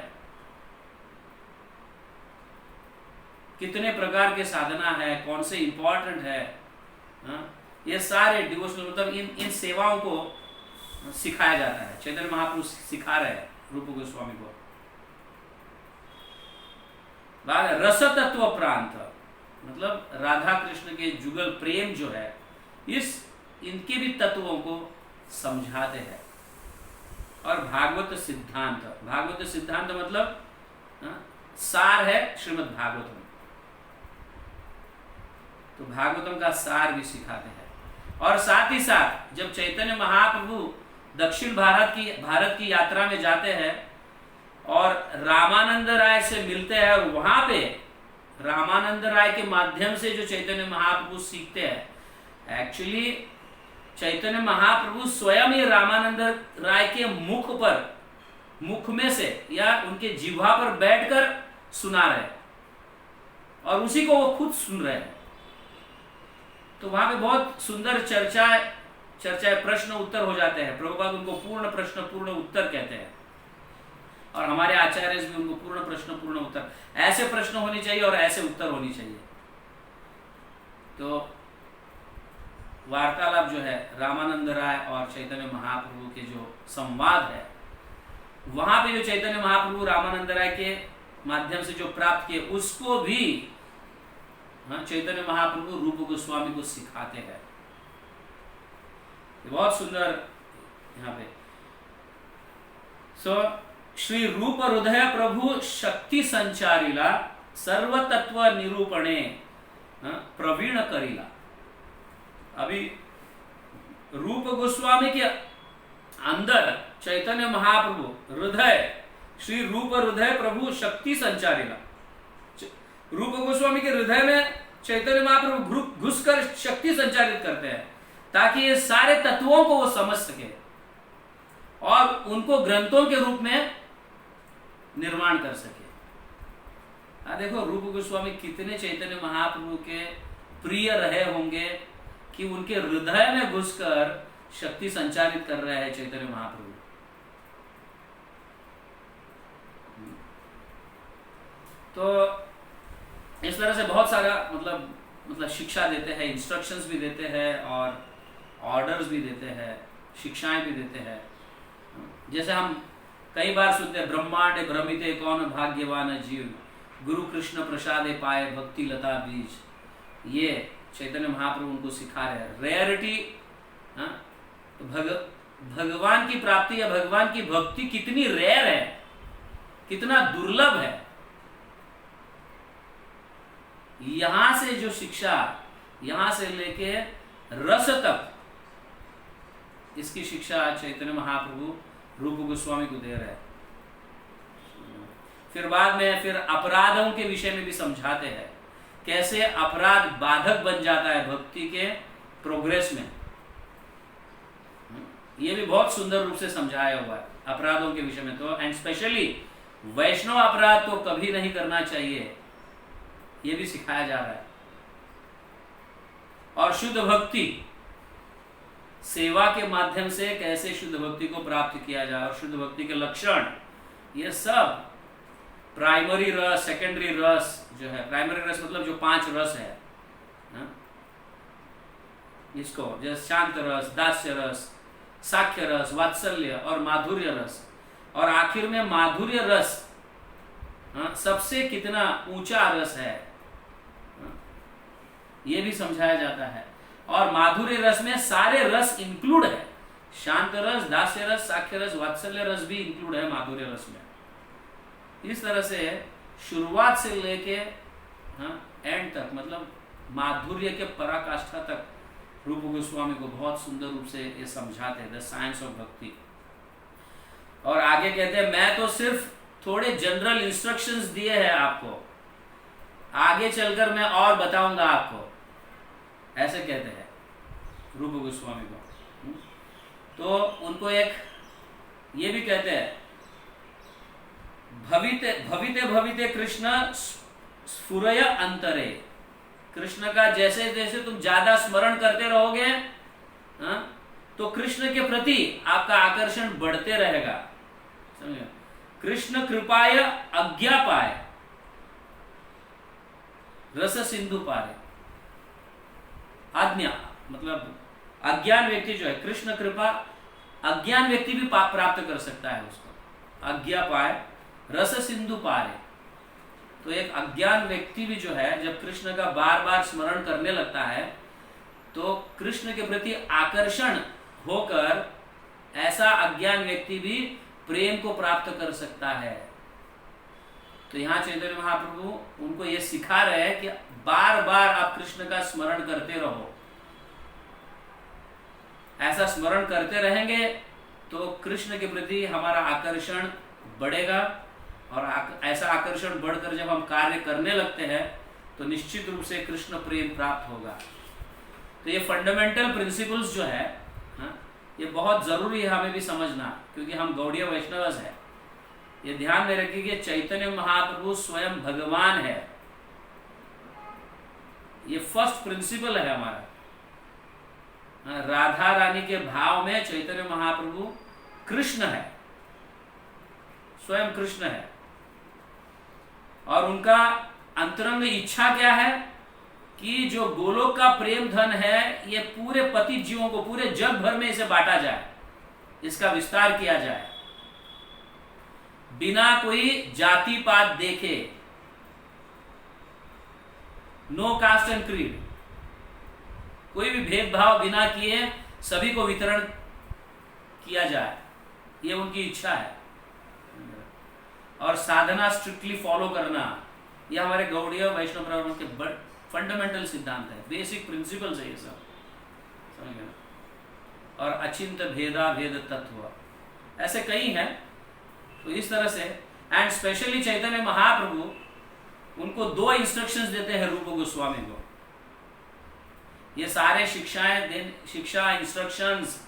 कितने प्रकार के साधना है, कौन से इंपॉर्टेंट है, ये सारे डिवोशनल मतलब इन सेवाओं को सिखाया जाता है। चैतन्य महाप्रभु सिखा रहे हैं रूप गोस्वामी को। रस तत्व प्रांत मतलब राधा कृष्ण के जुगल प्रेम जो है, इनके भी तत्वों को समझाते हैं। और भागवत सिद्धांत, भागवत सिद्धांत मतलब सार है श्रीमद् भागवतम, तो भागवतम का सार भी सिखाते हैं। और साथ ही साथ जब चैतन्य महाप्रभु दक्षिण भारत की यात्रा में जाते हैं और रामानंद राय से मिलते हैं, और वहां पे रामानंद राय के माध्यम से जो चैतन्य महाप्रभु सीखते हैं, एक्चुअली चैतन्य महाप्रभु स्वयं ही रामानंद राय के मुख में से या उनके जिह्वा पर बैठकर सुना रहे और उसी को वो खुद सुन रहे हैं। तो वहां पे बहुत सुंदर चर्चाएं प्रश्न उत्तर हो जाते हैं। प्रभुपाद उनको पूर्ण प्रश्न पूर्ण उत्तर कहते हैं, और हमारे आचार्य भी उनको पूर्ण प्रश्न पूर्ण उत्तर, ऐसे प्रश्न होने चाहिए और ऐसे उत्तर होनी चाहिए। तो वार्तालाप जो है रामानंद राय और चैतन्य महाप्रभु के जो संवाद है, वहां पे जो चैतन्य महाप्रभु रामानंद राय के माध्यम से जो प्राप्त किए, उसको भी चैतन्य महाप्रभु रूप गोस्वामी को सिखाते हैं। बहुत सुंदर यहाँ पे। श्री रूप हृदय प्रभु शक्ति संचारिला सर्व तत्व निरूपणे प्रवीण करीला। अभी रूप गोस्वामी के अंदर चैतन्य महाप्रभु हृदय, श्री रूप हृदय प्रभु शक्ति संचारिला, रूप गोस्वामी के हृदय में चैतन्य महाप्रभु घुसकर शक्ति संचारित करते हैं, ताकि ये सारे तत्वों को वो समझ सके और उनको ग्रंथों के रूप में निर्माण कर सके। देखो रूप गोस्वामी कितने चैतन्य महाप्रभु के प्रिय रहे होंगे कि उनके हृदय में घुसकर शक्ति संचारित कर रहे हैं चैतन्य महाप्रभु। तो इस तरह से बहुत सारा मतलब शिक्षा देते हैं, इंस्ट्रक्शंस भी देते हैं और ऑर्डर्स भी देते हैं, शिक्षाएं भी देते हैं। जैसे हम कई बार सुनते हैं, ब्रह्मांड भ्रमिते कौन भाग्यवान जीव, गुरु कृष्ण प्रसादे पाए भक्ति लता बीज। ये चैतन्य महाप्रभु उनको सिखा रहे हैं। रेयरिटी, तो भगवान की प्राप्ति या भगवान की भक्ति कितनी रेयर है, कितना दुर्लभ है। यहां से जो शिक्षा, यहां से लेके रस तक, इसकी शिक्षा चैतन्य महाप्रभु रूप गोस्वामी को दे रहे हैं। फिर बाद में फिर अपराधों के विषय में भी समझाते हैं, कैसे अपराध बाधक बन जाता है भक्ति के प्रोग्रेस में। ये भी बहुत सुंदर रूप से समझाया हुआ है अपराधों के विषय में। तो एंड स्पेशली वैष्णव अपराध तो कभी नहीं करना चाहिए, ये भी सिखाया जा रहा है। और शुद्ध भक्ति, सेवा के माध्यम से कैसे शुद्ध भक्ति को प्राप्त किया जाए, और शुद्ध भक्ति के लक्षण, ये सब प्राइमरी रस, सेकेंडरी रस जो है, प्राइमरी रस मतलब जो 5 रस है ना? इसको जैसे शांत रस, दास्य रस, साख्य रस, वात्सल्य और माधुर्य रस, और आखिर में माधुर्य रस सबसे कितना ऊंचा रस है, ये भी समझाया जाता है। और माधुर्य रस में सारे रस इंक्लूड है, शांत रस, दास्य रस, साख्य रस, वात्सल्य रस भी इंक्लूड है माधुर्य रस में। इस तरह से शुरुआत से लेके एंड तक, मतलब माधुर्य के पराकाष्ठा तक रूप गोस्वामी को बहुत सुंदर रूप से ये समझाते हैं, द साइंस ऑफ भक्ति। और आगे कहते हैं, मैं तो सिर्फ थोड़े जनरल इंस्ट्रक्शंस दिए हैं आपको, आगे चलकर मैं और बताऊंगा आपको, ऐसे कहते हैं रूप गोस्वामी को। तो उनको एक ये भी कहते हैं, भविते भविते भविते कृष्ण स्फुरय अंतरे। कृष्ण का जैसे जैसे तुम ज्यादा स्मरण करते रहोगे तो कृष्ण के प्रति आपका आकर्षण बढ़ते रहेगा, समझे? कृष्ण कृपाय अज्ञा पाए रस सिंधु पारे। आज्ञा मतलब अज्ञान व्यक्ति जो है, कृष्ण कृपा अज्ञान व्यक्ति भी प्राप्त कर सकता है उसको। आज्ञा पाए रस सिंधु पारे, तो एक अज्ञान व्यक्ति भी जो है, जब कृष्ण का बार बार स्मरण करने लगता है तो कृष्ण के प्रति आकर्षण होकर ऐसा अज्ञान व्यक्ति भी प्रेम को प्राप्त कर सकता है। तो यहाँ चैतन्य महाप्रभु उनको ये सिखा रहे हैं कि बार बार आप कृष्ण का स्मरण करते रहो। ऐसा स्मरण करते रहेंगे तो कृष्ण के प्रति हमारा आकर्षण बढ़ेगा, और ऐसा आकर्षण बढ़कर जब हम कार्य करने लगते हैं तो निश्चित रूप से कृष्ण प्रेम प्राप्त होगा। तो ये फंडामेंटल प्रिंसिपल्स जो है ये बहुत जरूरी है हमें भी समझना, क्योंकि हम गौड़ीय वैष्णवस है। ये ध्यान में रखिए कि चैतन्य महाप्रभु स्वयं भगवान है, ये फर्स्ट प्रिंसिपल है हमारा। राधा रानी के भाव में चैतन्य महाप्रभु कृष्ण है, स्वयं कृष्ण है। और उनका अंतरंग इच्छा क्या है कि जो गोलोक का प्रेम धन है ये पूरे पतित जीवों को, पूरे जग भर में इसे बांटा जाए, इसका विस्तार किया जाए, बिना कोई जाति पात देखे, नो कास्ट एंड क्रीड, कोई भी भेदभाव बिना किए सभी को वितरण किया जाए, ये उनकी इच्छा है। और साधना स्ट्रिक्टली फॉलो करना, यह हमारे गौड़ीय वैष्णव परंपरा के फंडामेंटल सिद्धांत है, बेसिक प्रिंसिपल्स है ये सब, समझ गए? और अचिंत भेदा भेद तत्व, ऐसे कई हैं। तो इस तरह से, एंड स्पेशली चैतन्य महाप्रभु उनको 2 इंस्ट्रक्शंस देते हैं रूप गोस्वामी को। ये सारे शिक्षा इंस्ट्रक्शंस,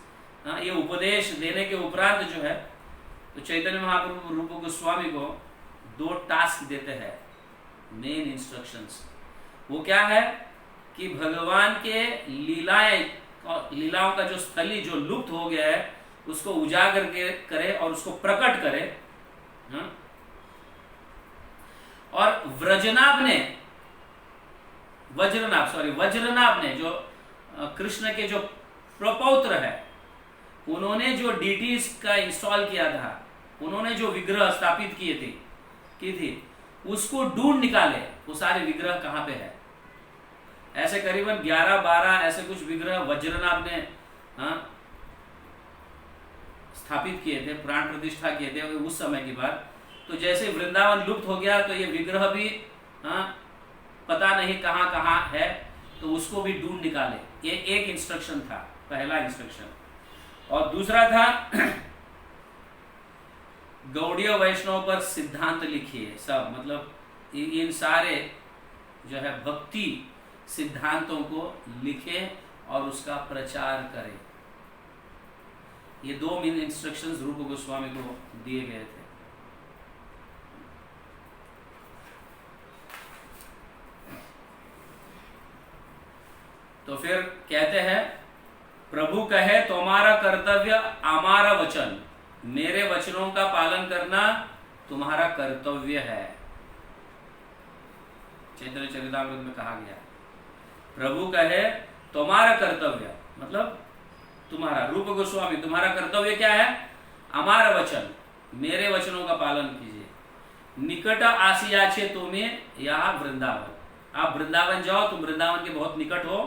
ये उपदेश देने के उपरांत जो है, तो चैतन्य महाप्रभु रूप गोस्वामी को 2 टास्क देते हैं, मेन इंस्ट्रक्शंस। वो क्या है कि भगवान के लीलाओं का जो स्थली जो लुप्त हो गया है उसको उजागर करे और उसको प्रकट करे। और वज्रनाभ ने जो कृष्ण के जो प्रपौत्र है, उन्होंने जो डीटीज का इंस्टॉल किया था, उन्होंने जो विग्रह स्थापित की थी, उसको ढूंढ निकाले वो सारे विग्रह कहाँ पे है। ऐसे करीबन 11-12 ऐसे कुछ विग्रह वज्रनाभ ने स्थापित किए थे, प्राण प्रतिष्ठा किए थे उस समय की बात। तो जैसे वृंदावन लुप्त हो गया तो ये विग्रह भी पता नहीं कहाँ कहाँ है, तो उसको भी ढूंढ निकाले। ये एक इंस्ट्रक्शन था, पहला इंस्ट्रक्शन। और दूसरा था गौड़ीय वैष्णव पर सिद्धांत लिखिए सब, मतलब इन सारे जो है भक्ति सिद्धांतों को लिखे और उसका प्रचार करें। ये 2 मेन इंस्ट्रक्शंस रूप गोस्वामी को दिए गए थे। तो फिर कहते हैं, प्रभु कहे तुम्हारा कर्तव्य हमारा वचन, मेरे वचनों का पालन करना तुम्हारा कर्तव्य है। चैतन्य चरितामृत में कहा गया, प्रभु कहे तुम्हारा कर्तव्य, मतलब तुम्हारा, रूप गोस्वामी तुम्हारा कर्तव्य क्या है? हमारा वचन, मेरे वचनों का पालन कीजिए। निकट आसिया छे तुम्हें यहाँ वृंदावन, आप वृंदावन जाओ, तुम वृंदावन के बहुत निकट हो,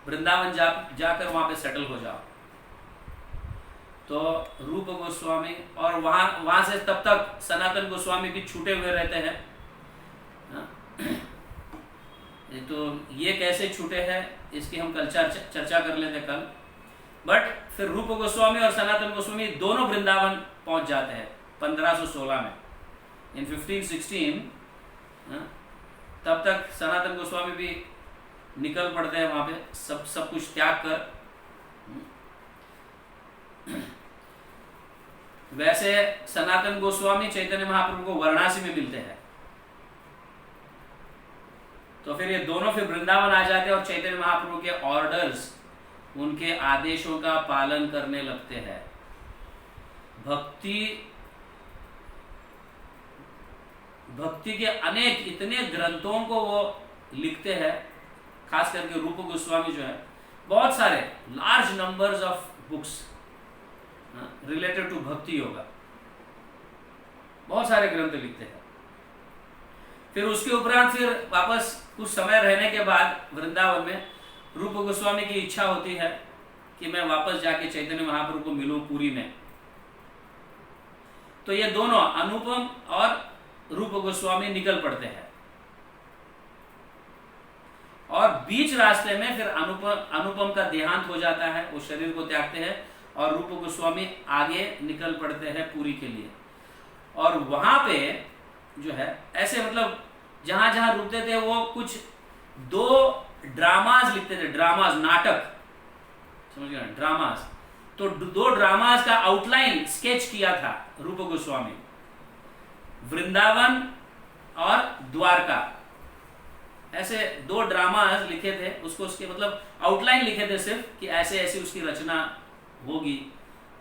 वृंदावन जाकर वहां पे सेटल हो जाओ। तो रूप गोस्वामी, और वहां से तब तक सनातन गोस्वामी भी छूटे हुए रहते हैं। तो ये कैसे छूटे हैं इसकी हम कल चर्चा कर लेते कल। बट फिर रूप गोस्वामी और सनातन गोस्वामी दोनों वृंदावन पहुंच जाते हैं 1516 में। इन 1516 तब तक सनातन गोस्वामी भी निकल पड़ते हैं वहां पे, सब कुछ त्याग कर। वैसे सनातन गोस्वामी चैतन्य महाप्रभु को वाराणसी में मिलते हैं। तो फिर ये दोनों फिर वृंदावन आ जाते हैं और चैतन्य महाप्रभु के ऑर्डर्स, उनके आदेशों का पालन करने लगते हैं। भक्ति के अनेक इतने ग्रंथों को वो लिखते हैं, खास करके रूप गोस्वामी जो है, बहुत सारे large numbers of books related to bhakti yoga, बहुत सारे ग्रंथ लिखते हैं। फिर उसके उपरांत फिर वापस कुछ समय रहने के बाद वृंदावन में रूप गोस्वामी की इच्छा होती है कि मैं वापस जाके चैतन्य महाप्रभु को मिलूं पुरी में। तो ये दोनों अनुपम और रूप गोस्वामी निकल पड़ते हैं, और बीच रास्ते में फिर अनुपम का देहांत हो जाता है, वो शरीर को त्यागते हैं और रूप गोस्वामी आगे निकल पड़ते हैं पुरी के लिए। और वहां पे जो है ऐसे, मतलब जहां जहां रुकते थे वो कुछ 2 ड्रामाज लिखते थे, ड्रामाज, नाटक, समझ गए, ड्रामाज। तो 2 ड्रामाज का आउटलाइन स्केच किया था रूप गोस्वामी, वृंदावन और द्वारका, ऐसे 2 ड्रामाज लिखे थे। उसके मतलब आउटलाइन लिखे थे सिर्फ कि ऐसे ऐसे उसकी रचना होगी,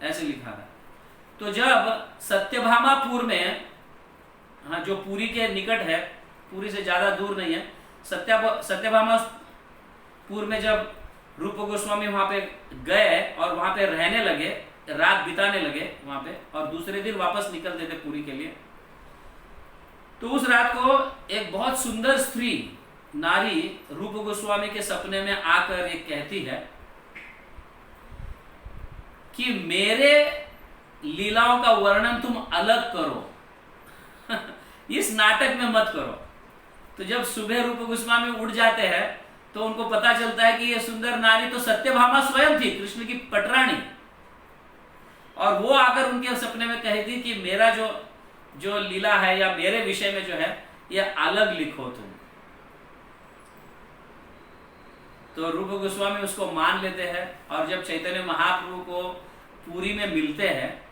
ऐसे लिखा था। तो जब सत्यभामापुर में, हाँ, जो पुरी के निकट है, पुरी से ज्यादा दूर नहीं है, सत्यभामापुर में जब रूप गोस्वामी वहां पे गए और वहां पे रहने लगे, रात बिताने लगे वहां पे, और दूसरे दिन वापस निकलते थे पुरी के लिए, तो उस रात को एक बहुत सुंदर स्त्री, नारी, रूप गोस्वामी के सपने में आकर ये कहती है कि मेरे लीलाओं का वर्णन तुम अलग करो इस नाटक में मत करो। तो जब सुबह रूप गोस्वामी उठ जाते हैं तो उनको पता चलता है कि ये सुंदर नारी तो सत्यभामा स्वयं थी, कृष्ण की पटरानी, और वो आकर उनके सपने में कही थी कि मेरा जो लीला है या मेरे विषय में जो है ये अलग लिखो तुम। तो रूप गोस्वामी उसको मान लेते हैं, और जब चैतन्य महाप्रभु को पुरी में मिलते हैं,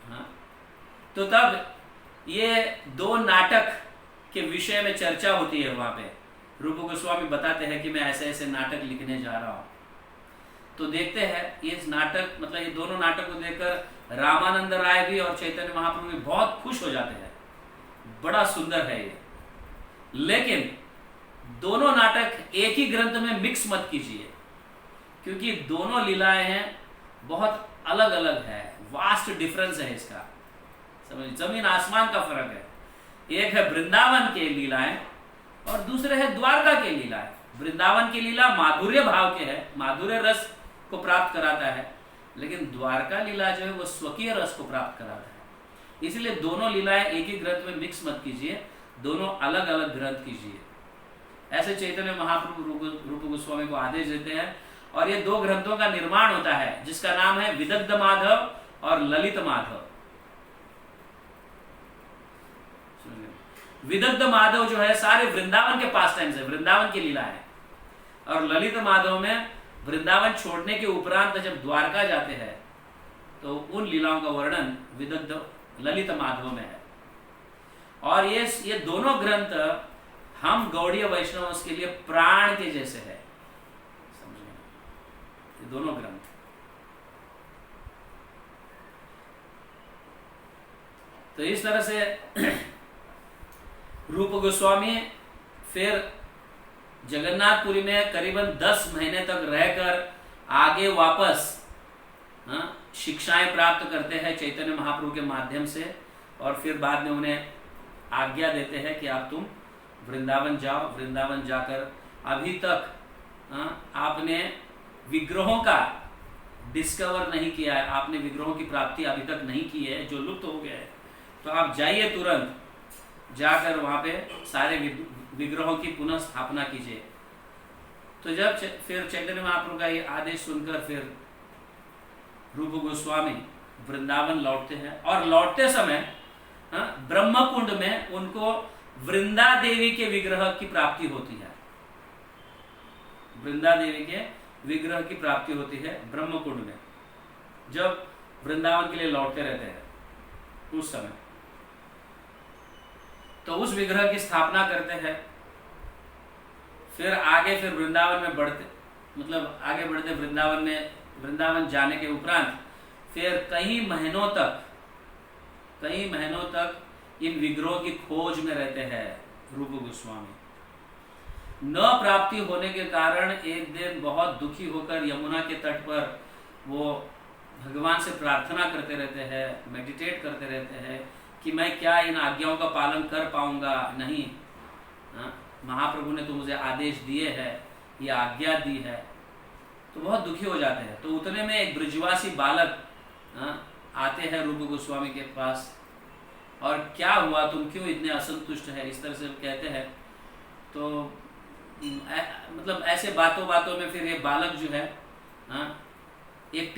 हाँ, तो तब ये 2 नाटक के विषय में चर्चा होती है वहां पे। रूप गोस्वामी बताते हैं कि मैं ऐसे ऐसे नाटक लिखने जा रहा हूं। तो देखते हैं ये नाटक, मतलब ये दोनों नाटक को देखकर रामानंद राय भी और चैतन्य महाप्रभु भी बहुत खुश हो जाते हैं, बड़ा सुंदर है ये। लेकिन दोनों नाटक एक ही ग्रंथ में मिक्स मत कीजिए, क्योंकि दोनों लीलाएं हैं बहुत अलग अलग है, वास्ट डिफरेंस है इसका, समझ, जमीन आसमान का फर्क है। एक है वृंदावन के लीलाएं और दूसरे है द्वारका के लीला है। वृंदावन की लीला माधुर्य भाव के है, माधुर्य रस को प्राप्त कराता है, लेकिन द्वारका लीला जो है वो स्वकीय रस को प्राप्त कराता है। इसलिए दोनों लीलाएं एक ही ग्रंथ में मिक्स मत कीजिए, दोनों अलग अलग ग्रंथ कीजिए। ऐसे चैतन्य महाप्रभु रूप गोस्वामी को आदेश देते हैं और ये दो ग्रंथों का निर्माण होता है जिसका नाम है विदग्ध माधव और ललित माधव। विदग्ध माधव जो है सारे वृंदावन के पास टाइम से, वृंदावन की लीला है, और ललित माधव में वृंदावन छोड़ने के उपरांत जब द्वारका जाते हैं तो उन लीलाओं का वर्णन विदग्ध ललित माधव में है। और ये दोनों ग्रंथ हम गौड़ीय वैष्णव के लिए प्राण के जैसे है, समझिए, ये दोनों ग्रंथ। तो इस तरह से रूप गोस्वामी फिर जगन्नाथपुरी में करीबन 10 महीने तक रहकर आगे वापस शिक्षाएं प्राप्त करते हैं चैतन्य महाप्रभु के माध्यम से, और फिर बाद में उन्हें आज्ञा देते हैं कि आप तुम वृंदावन जाओ। वृंदावन जाकर अभी तक आपने विग्रहों का डिस्कवर नहीं किया है, आपने विग्रहों की प्राप्ति अभी तक नहीं की है, जो लुप्त हो गया है, तो आप जाइए तुरंत जाकर वहां पे सारे विग्रहों की पुनः स्थापना कीजिए। तो जब फिर चैतन्य महाप्रभु का ये आदेश सुनकर फिर रूप गोस्वामी वृंदावन लौटते हैं, और लौटते समय ब्रह्मकुंड में उनको वृंदा देवी के विग्रह की प्राप्ति होती है। वृंदा देवी के विग्रह की प्राप्ति होती है ब्रह्मकुंड में, जब वृंदावन के लिए लौटते रहते हैं उस समय। तो उस विग्रह की स्थापना करते हैं। फिर आगे फिर वृंदावन में बढ़ते, मतलब आगे बढ़ते वृंदावन जाने के उपरांत फिर कई महीनों तक इन विग्रहों की खोज में रहते हैं रूप गोस्वामी। न प्राप्ति होने के कारण एक दिन बहुत दुखी होकर यमुना के तट पर वो भगवान से प्रार्थना करते रहते हैं, मेडिटेट करते रहते हैं कि मैं क्या इन आज्ञाओं का पालन कर पाऊंगा, नहीं, महाप्रभु ने तो मुझे आदेश दिए है, ये आज्ञा दी है, तो बहुत दुखी हो जाते हैं। तो उतने में एक ब्रजवासी बालक आते हैं रूप गोस्वामी के पास, और क्या हुआ, तुम क्यों इतने असंतुष्ट है, इस तरह से कहते हैं। तो मतलब ऐसे बातों बातों में फिर ये बालक जो है एक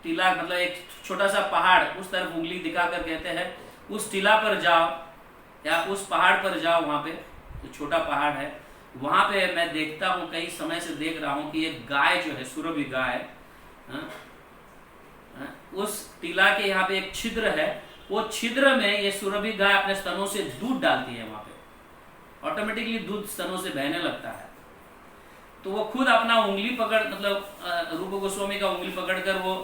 टीला मतलब एक छोटा सा पहाड़, उस तरफ उंगली दिखाकर कहते हैं उस टीला पर जाओ या उस पहाड़ पर जाओ, वहाँ पे जो छोटा पहाड़ है वहाँ पे मैं देखता हूँ, कई समय से देख रहा हूँ कि एक गाय जो है, सुरभि गाय, उस टीला के यहाँ पे एक छिद्र है, वो छिद्र में ये सुरभि गाय अपने स्तनों से दूध डालती है, वहाँ पे ऑटोमेटिकली दूध स्तनों से बहने लगता है। तो वो खुद अपना उंगली पकड़, मतलब रूप गोस्वामी का उंगली पकड़कर वो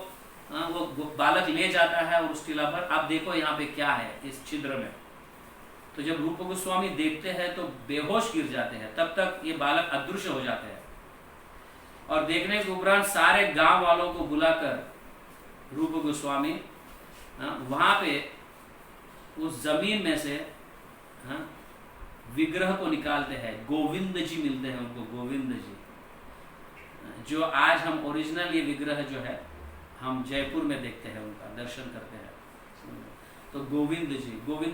बालक ले जाता है और उस टीला पर, आप देखो यहाँ पे क्या है इस छिद्र में। तो जब रूप गोस्वामी देखते हैं तो बेहोश गिर जाते हैं, तब तक ये बालक अदृश्य हो जाते हैं। और देखने के उपरांत सारे गांव वालों को बुलाकर रूप गोस्वामी वहां पे उस जमीन में से विग्रह को निकालते हैं। गोविंद जी मिलते हैं उनको, गोविंद जी, जो आज हम ओरिजिनल ये विग्रह जो है हम जयपुर में देखते हैं, उनका दर्शन करते हैं। तो गोविंद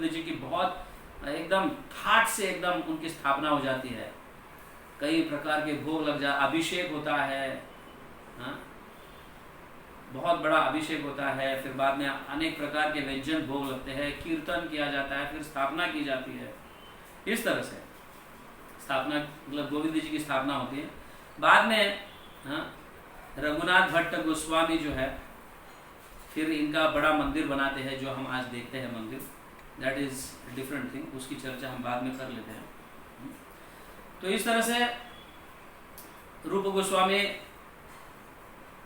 जी की बहुत एकदम ठाट से एकदम उनकी स्थापना हो जाती है, कई प्रकार के भोग लग जा, अभिषेक होता है, बहुत बड़ा अभिषेक होता है, फिर बाद में अनेक प्रकार के व्यंजन भोग लगते हैं, कीर्तन किया जाता है, फिर स्थापना की जाती है। इस तरह से स्थापना, मतलब गोविंद जी की स्थापना होती है। बाद में रघुनाथ भट्ट गोस्वामी जो है फिर इनका बड़ा मंदिर बनाते हैं, जो हम आज देखते हैं मंदिर, दैट इज डिफरेंट थिंग, उसकी चर्चा हम बाद में कर लेते हैं। तो इस तरह से रूप गोस्वामी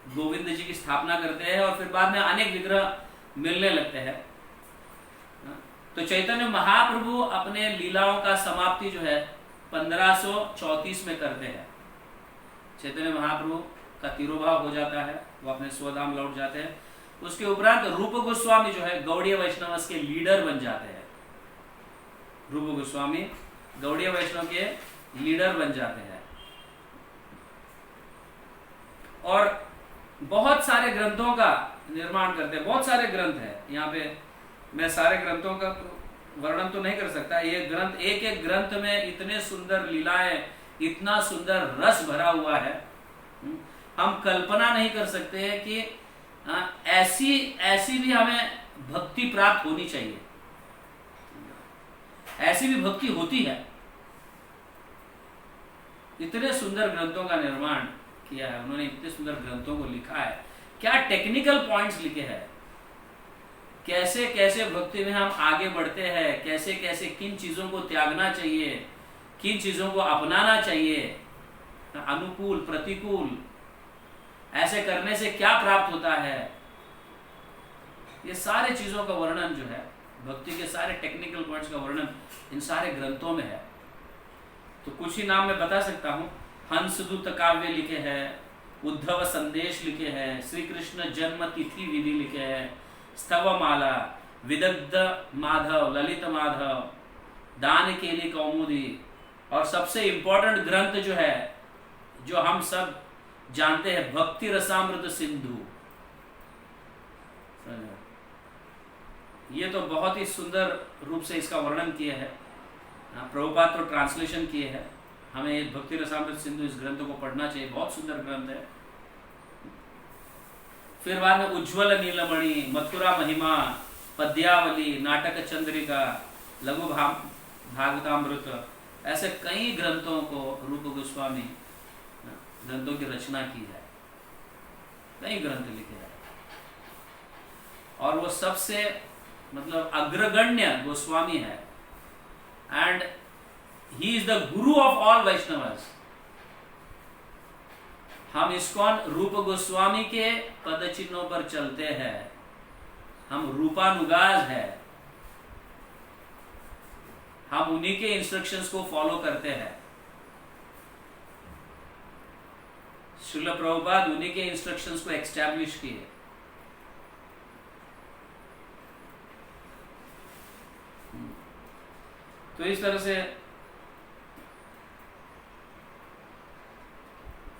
गोविंद जी की स्थापना करते हैं और फिर बाद में अनेक विग्रह मिलने लगते हैं। तो चैतन्य महाप्रभु अपने लीलाओं का समाप्ति जो है 1534 में करते हैं। चैतन्य महाप्रभु का तिरोभाव हो जाता है, वो अपने स्वधाम लौट जाते हैं। उसके उपरांत रूप गोस्वामी जो है गौड़ीय वैष्णव के लीडर बन जाते हैं। रूप गोस्वामी गौड़ीय वैष्णव के लीडर बन जाते हैं। और बहुत सारे ग्रंथों का निर्माण करते हैं, बहुत सारे ग्रंथ है। यहाँ पे मैं सारे ग्रंथों का वर्णन तो नहीं कर सकता। ये ग्रंथ, एक एक ग्रंथ में इतने सुंदर लीलाएं, इतना सुंदर रस भरा हुआ है, हम कल्पना नहीं कर सकते हैं कि ऐसी भी हमें भक्ति प्राप्त होनी चाहिए। ऐसी भी भक्ति होती है। इतने सुंदर ग्रंथों का निर्माण किया है उन्होंने, इतने सुंदर ग्रंथों को लिखा है। क्या टेक्निकल पॉइंट्स लिखे हैं, कैसे कैसे भक्ति में हम आगे बढ़ते हैं, कैसे कैसे किन चीजों को त्यागना चाहिए, किन चीजों को अपनाना चाहिए, अनुकूल प्रतिकूल, ऐसे करने से क्या प्राप्त होता है, ये सारे चीजों का वर्णन जो है, भक्ति के सारे टेक्निकल पॉइंट्स का वर्णन इन सारे ग्रंथों में है। तो कुछ ही नाम मैं बता सकता हूँ। हंसदूत काव्य लिखे हैं, उद्धव संदेश लिखे हैं, श्री कृष्ण जन्म तिथि विधि लिखे हैं, स्तवमाला, विदग्ध माधव, ललित माधव, दान केली कौमुदी, और सबसे इंपॉर्टेंट ग्रंथ जो है, जो हम सब जानते हैं, भक्ति रसामृत सिंधु। ये तो बहुत ही सुंदर रूप से इसका वर्णन किए हैं। प्रभुपाद तो ट्रांसलेशन किए हैं। हमें भक्ति रसामृत सिंधु इस ग्रंथ को पढ़ना चाहिए, बहुत सुंदर ग्रंथ है। फिर बाद में उज्ज्वल नीलमणि, मथुरा महिमा, पद्यावली, नाटक चंद्रिका, लघु भागवतामृत, ऐसे कई ग्रंथों को रूप गोस्वामी ग्रंथों की रचना की है, कई ग्रंथ लिखे हैं। और वो सबसे मतलब अग्रगण्य गोस्वामी है, and he is the Guru of all Vaishnavas. हम इस्कॉन रूप गोस्वामी के पद चिन्हों पर चलते हैं, हम रूपानुगाज है, हम उन्हीं के इंस्ट्रक्शंस को फॉलो करते हैं। श्रील प्रभुपाद उन्हीं के इंस्ट्रक्शंस को एस्टैब्लिश किए। तो इस तरह से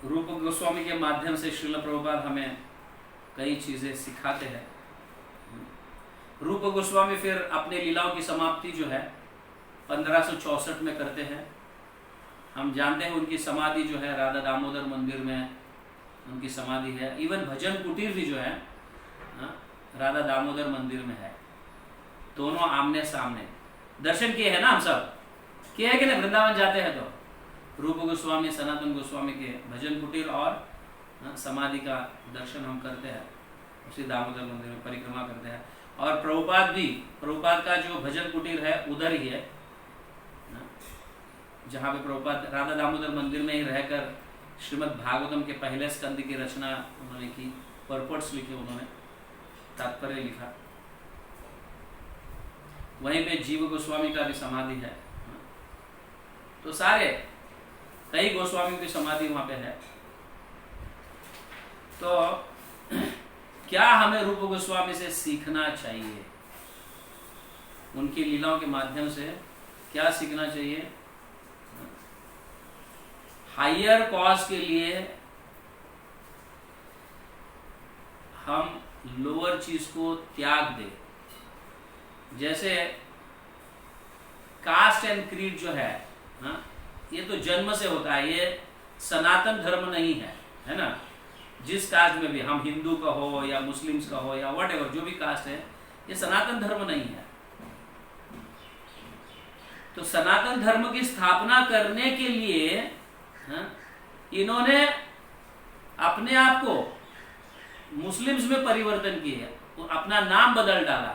रूप गोस्वामी के माध्यम से श्रील प्रभुपाद हमें कई चीजें सिखाते हैं। रूप गोस्वामी फिर अपने लीलाओं की समाप्ति जो है 1564 में करते हैं। हम जानते हैं उनकी समाधि जो है राधा दामोदर मंदिर में उनकी समाधि है। इवन भजन कुटीर भी जो है राधा दामोदर मंदिर में है। दोनों आमने सामने दर्शन किए हैं ना, हम सब किए हैं कि नहीं? वृंदावन जाते हैं तो रूप गोस्वामी, सनातन गोस्वामी के भजन कुटीर और समाधि का दर्शन हम करते हैं, उसी दामोदर मंदिर में परिक्रमा करते हैं। और प्रभुपाद का जो भजन कुटीर है उधर ही है, जहाँ पे प्रभुपाद राधा दामोदर मंदिर में ही रहकर श्रीमद् भागवतम के पहले स्कंद की रचना उन्होंने की, परपोर्ट्स लिखे उन्होंने, तात्पर्य लिखा। वहीं पे जीव गोस्वामी का भी समाधि है। तो सारे कई गोस्वामियों की समाधि वहां पे है। तो क्या हमें रूप गोस्वामी से सीखना चाहिए? उनकी लीलाओं के माध्यम से क्या सीखना चाहिए? हायर कॉज के लिए हम लोअर चीज को त्याग दें। जैसे कास्ट एंड क्रीड जो है, ये तो जन्म से होता है, ये सनातन धर्म नहीं है, है ना। जिस कास्ट में भी, हम हिंदू का हो या मुस्लिम्स का हो या व्हाटएवर, जो भी कास्ट है, ये सनातन धर्म नहीं है। तो सनातन धर्म की स्थापना करने के लिए इन्होंने अपने आप को मुस्लिम्स में परिवर्तन किया, अपना नाम बदल डाला,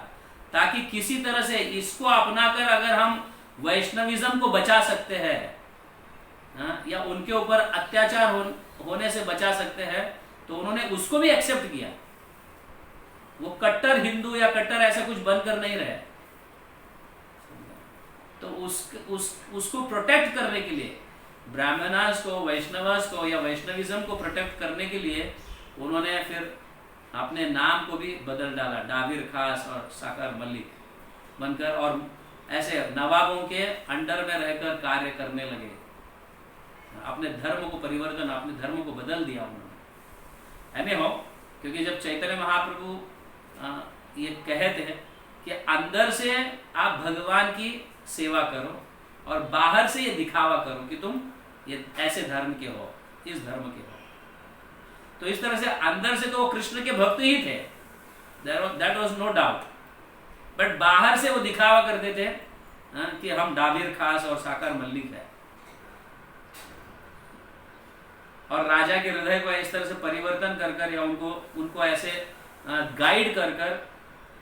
ताकि किसी तरह से इसको अपनाकर अगर हम वैष्णविज्म को बचा सकते हैं, या उनके ऊपर अत्याचार होने से बचा सकते हैं, तो उन्होंने उसको भी एक्सेप्ट किया। वो कट्टर हिंदू या कट्टर ऐसा कुछ बनकर नहीं रहे। तो उसको प्रोटेक्ट करने के लिए, ब्राह्मणास को, वैष्णवास को या वैष्णविज्म को प्रोटेक्ट करने के लिए उन्होंने फिर अपने नाम को भी बदल डाला, डाबिर खास और साकार मल्लिक बनकर, और ऐसे नवाबों के अंडर में रहकर कार्य करने लगे, अपने धर्म को परिवर्तन, अपने धर्म को बदल दिया उन्होंने। एनी हो, क्योंकि जब चैतन्य महाप्रभु ये कहते हैं कि अंदर से आप भगवान की सेवा करो और बाहर से ये दिखावा करो कि तुम ये ऐसे धर्म के हो, इस धर्म के हो, तो इस तरह से अंदर से तो वो कृष्ण के भक्त ही थे, that was no doubt, but बाहर से वो दिखावा करते थे कि हम डाबिर खास और साकार मल्लिक है, और राजा के हृदय को इस तरह से परिवर्तन कर कर या उनको ऐसे गाइड कर कर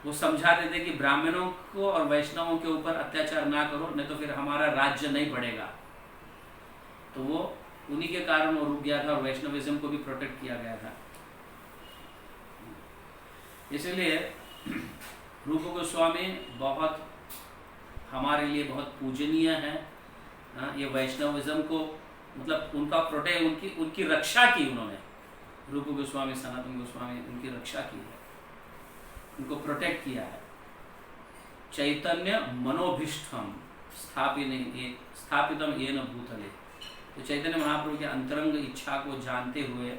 वो समझाते थे कि ब्राह्मणों को और वैष्णवों के ऊपर अत्याचार ना करो, नहीं तो फिर हमारा राज्य नहीं बढ़ेगा। तो वो उन्हीं के कारण वो रुक गया था और वैष्णविज्म को भी प्रोटेक्ट किया गया था। इसलिए रूप गोस्वामी बहुत हमारे लिए बहुत पूजनीय है। ये वैष्णविज्म को मतलब उनका प्रोटेक्ट, उनकी रक्षा की उन्होंने, रूप गोस्वामी सनातन गोस्वामी उनकी रक्षा की है, उनको प्रोटेक्ट किया है। चैतन्य मनोभिष्ठम स्थापितम येन भूतले, तो चैतन्य महाप्रभु के अंतरंग इच्छा को जानते हुए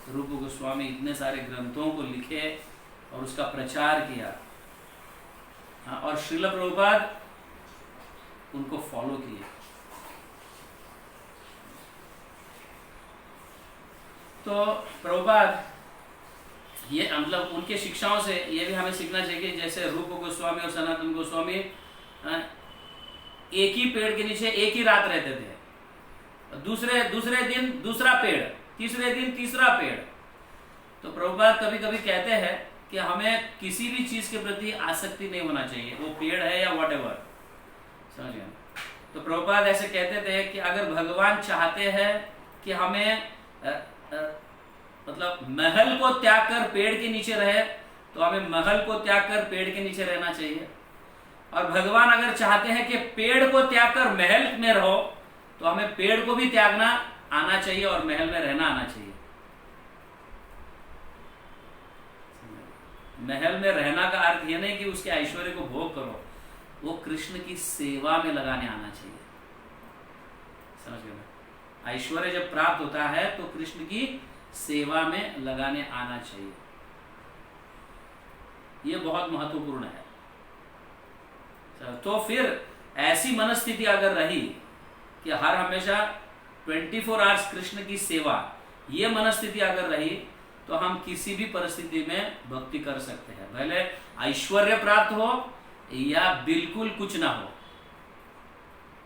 रूप गोस्वामी इतने सारे ग्रंथों को लिखे और उसका प्रचार किया। और श्रील प्रभुपाद उनको फॉलो किए। तो प्रभुपाद ये मतलब उनके शिक्षाओं से ये भी हमें सीखना चाहिए, जैसे रूप गोस्वामी और सनातन गोस्वामी एक ही पेड़ के नीचे एक ही रात रहते थे, दूसरे दिन दूसरा पेड़, तीसरे दिन तीसरा पेड़। तो प्रभुपाद कभी कभी कहते हैं कि हमें किसी भी चीज के प्रति आसक्ति नहीं होना चाहिए, वो पेड़ है या व्हाटएवर, समझ गए। तो प्रभुपाद ऐसे कहते थे कि अगर भगवान चाहते हैं कि हमें मतलब महल को त्याग कर पेड़ के नीचे रहे, तो हमें महल को त्याग कर पेड़ के नीचे रहना चाहिए। और भगवान अगर चाहते हैं कि पेड़ को त्याग कर महल में रहो, तो हमें पेड़ को भी त्यागना आना चाहिए और महल में रहना आना चाहिए। महल में रहना का अर्थ यह नहीं कि उसके ऐश्वर्य को भोग करो, वो कृष्ण की सेवा में लगाने आना चाहिए, समझ गए। ऐश्वर्य जब प्राप्त होता है तो कृष्ण की सेवा में लगाने आना चाहिए, ये बहुत महत्वपूर्ण है। तो फिर ऐसी मनस्थिति अगर रही कि हर हमेशा 24 आवर्स कृष्ण की सेवा, ये मनस्थिति अगर रही, तो हम किसी भी परिस्थिति में भक्ति कर सकते हैं, भले ऐश्वर्य प्राप्त हो या बिल्कुल कुछ ना हो,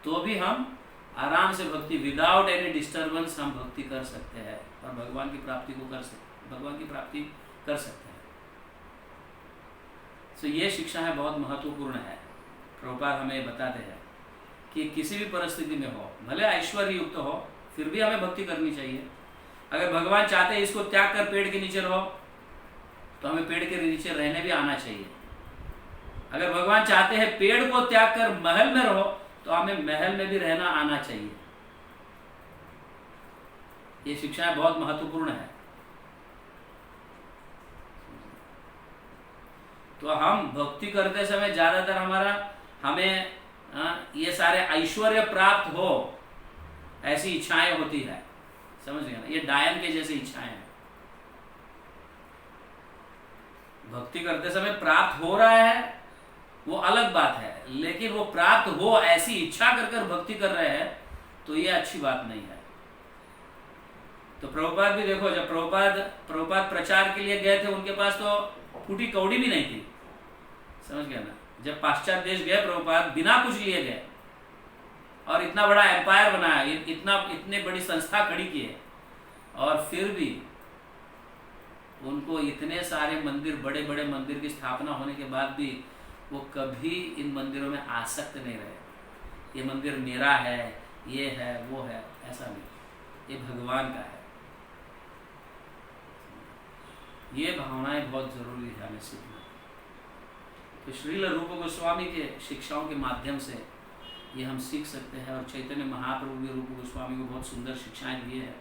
तो भी हम आराम से भक्ति, विदाउट एनी डिस्टर्बेंस हम भक्ति कर सकते हैं और भगवान की प्राप्ति कर सकते हैं। तो ये शिक्षा है बहुत महत्वपूर्ण है। प्रभुपाद हमें बताते हैं कि किसी भी परिस्थिति में हो, भले ऐश्वर्य युक्त हो, फिर भी हमें भक्ति करनी चाहिए। अगर भगवान चाहते हैं इसको त्याग कर पेड़ के नीचे रहो, तो हमें पेड़ के नीचे रहने भी आना चाहिए। अगर भगवान चाहते हैं पेड़ को त्याग कर महल में रहो, तो हमें महल में भी रहना आना चाहिए। ये शिक्षाएं बहुत महत्वपूर्ण है। तो हम भक्ति करते समय ज्यादातर हमें ये सारे ऐश्वर्य प्राप्त हो ऐसी इच्छाएं होती है, समझ गए ना। ये डायन के जैसी इच्छाएं हैं। भक्ति करते समय प्राप्त हो रहा है वो अलग बात है, लेकिन वो प्राप्त हो ऐसी इच्छा कर भक्ति कर रहे हैं, तो ये अच्छी बात नहीं है। तो प्रभुपाद भी देखो, जब प्रभुपाद प्रचार के लिए गए थे, उनके पास तो फूटी कौड़ी भी नहीं थी, समझ गया ना। जब पाश्चात्य देश गए प्रभुपाद, बिना कुछ लिए गए और इतना बड़ा एम्पायर बनाया, इतनी बड़ी संस्था खड़ी की है, और फिर भी उनको इतने सारे मंदिर, बड़े बड़े मंदिर की स्थापना होने के बाद भी वो कभी इन मंदिरों में आसक्त नहीं रहे। ये मंदिर मेरा है, ये है, वो है, ऐसा नहीं, ये भगवान का है। ये भावनाएं बहुत जरूरी है हमें सीखना। तो श्रील रूप गोस्वामी के शिक्षाओं के माध्यम से ये हम सीख सकते हैं। और चैतन्य महाप्रभु भी रूप गोस्वामी को बहुत सुंदर शिक्षाएं दिए हैं।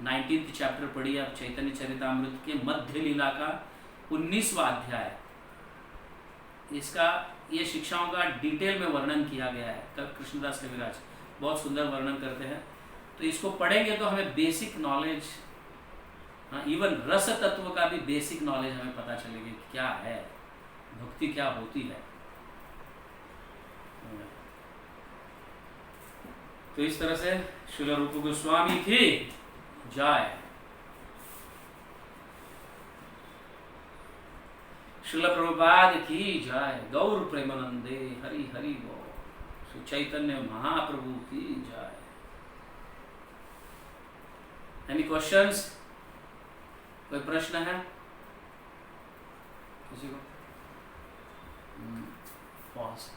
19th चैप्टर पढ़िए आप चैतन्य चरितामृत के मध्य लीला का 19वां अध्याय। इसका ये शिक्षाओं का डिटेल में वर्णन किया गया है। कृष्णदास कविराज बहुत सुंदर वर्णन करते हैं। तो इसको पढ़ेंगे तो हमें बेसिक नॉलेज, हाँ, इवन रस तत्व का भी बेसिक नॉलेज हमें पता चलेगी क्या है भक्ति, क्या होती है। तो इस तरह से श्रील रूप गोस्वामी की जय। श्रील प्रभुपाद की जय। गौर प्रेमानंदे हरि हरि बोल। श्री चैतन्य महाप्रभु की जय। Any questions? कोई प्रश्न है किसी को? पॉज।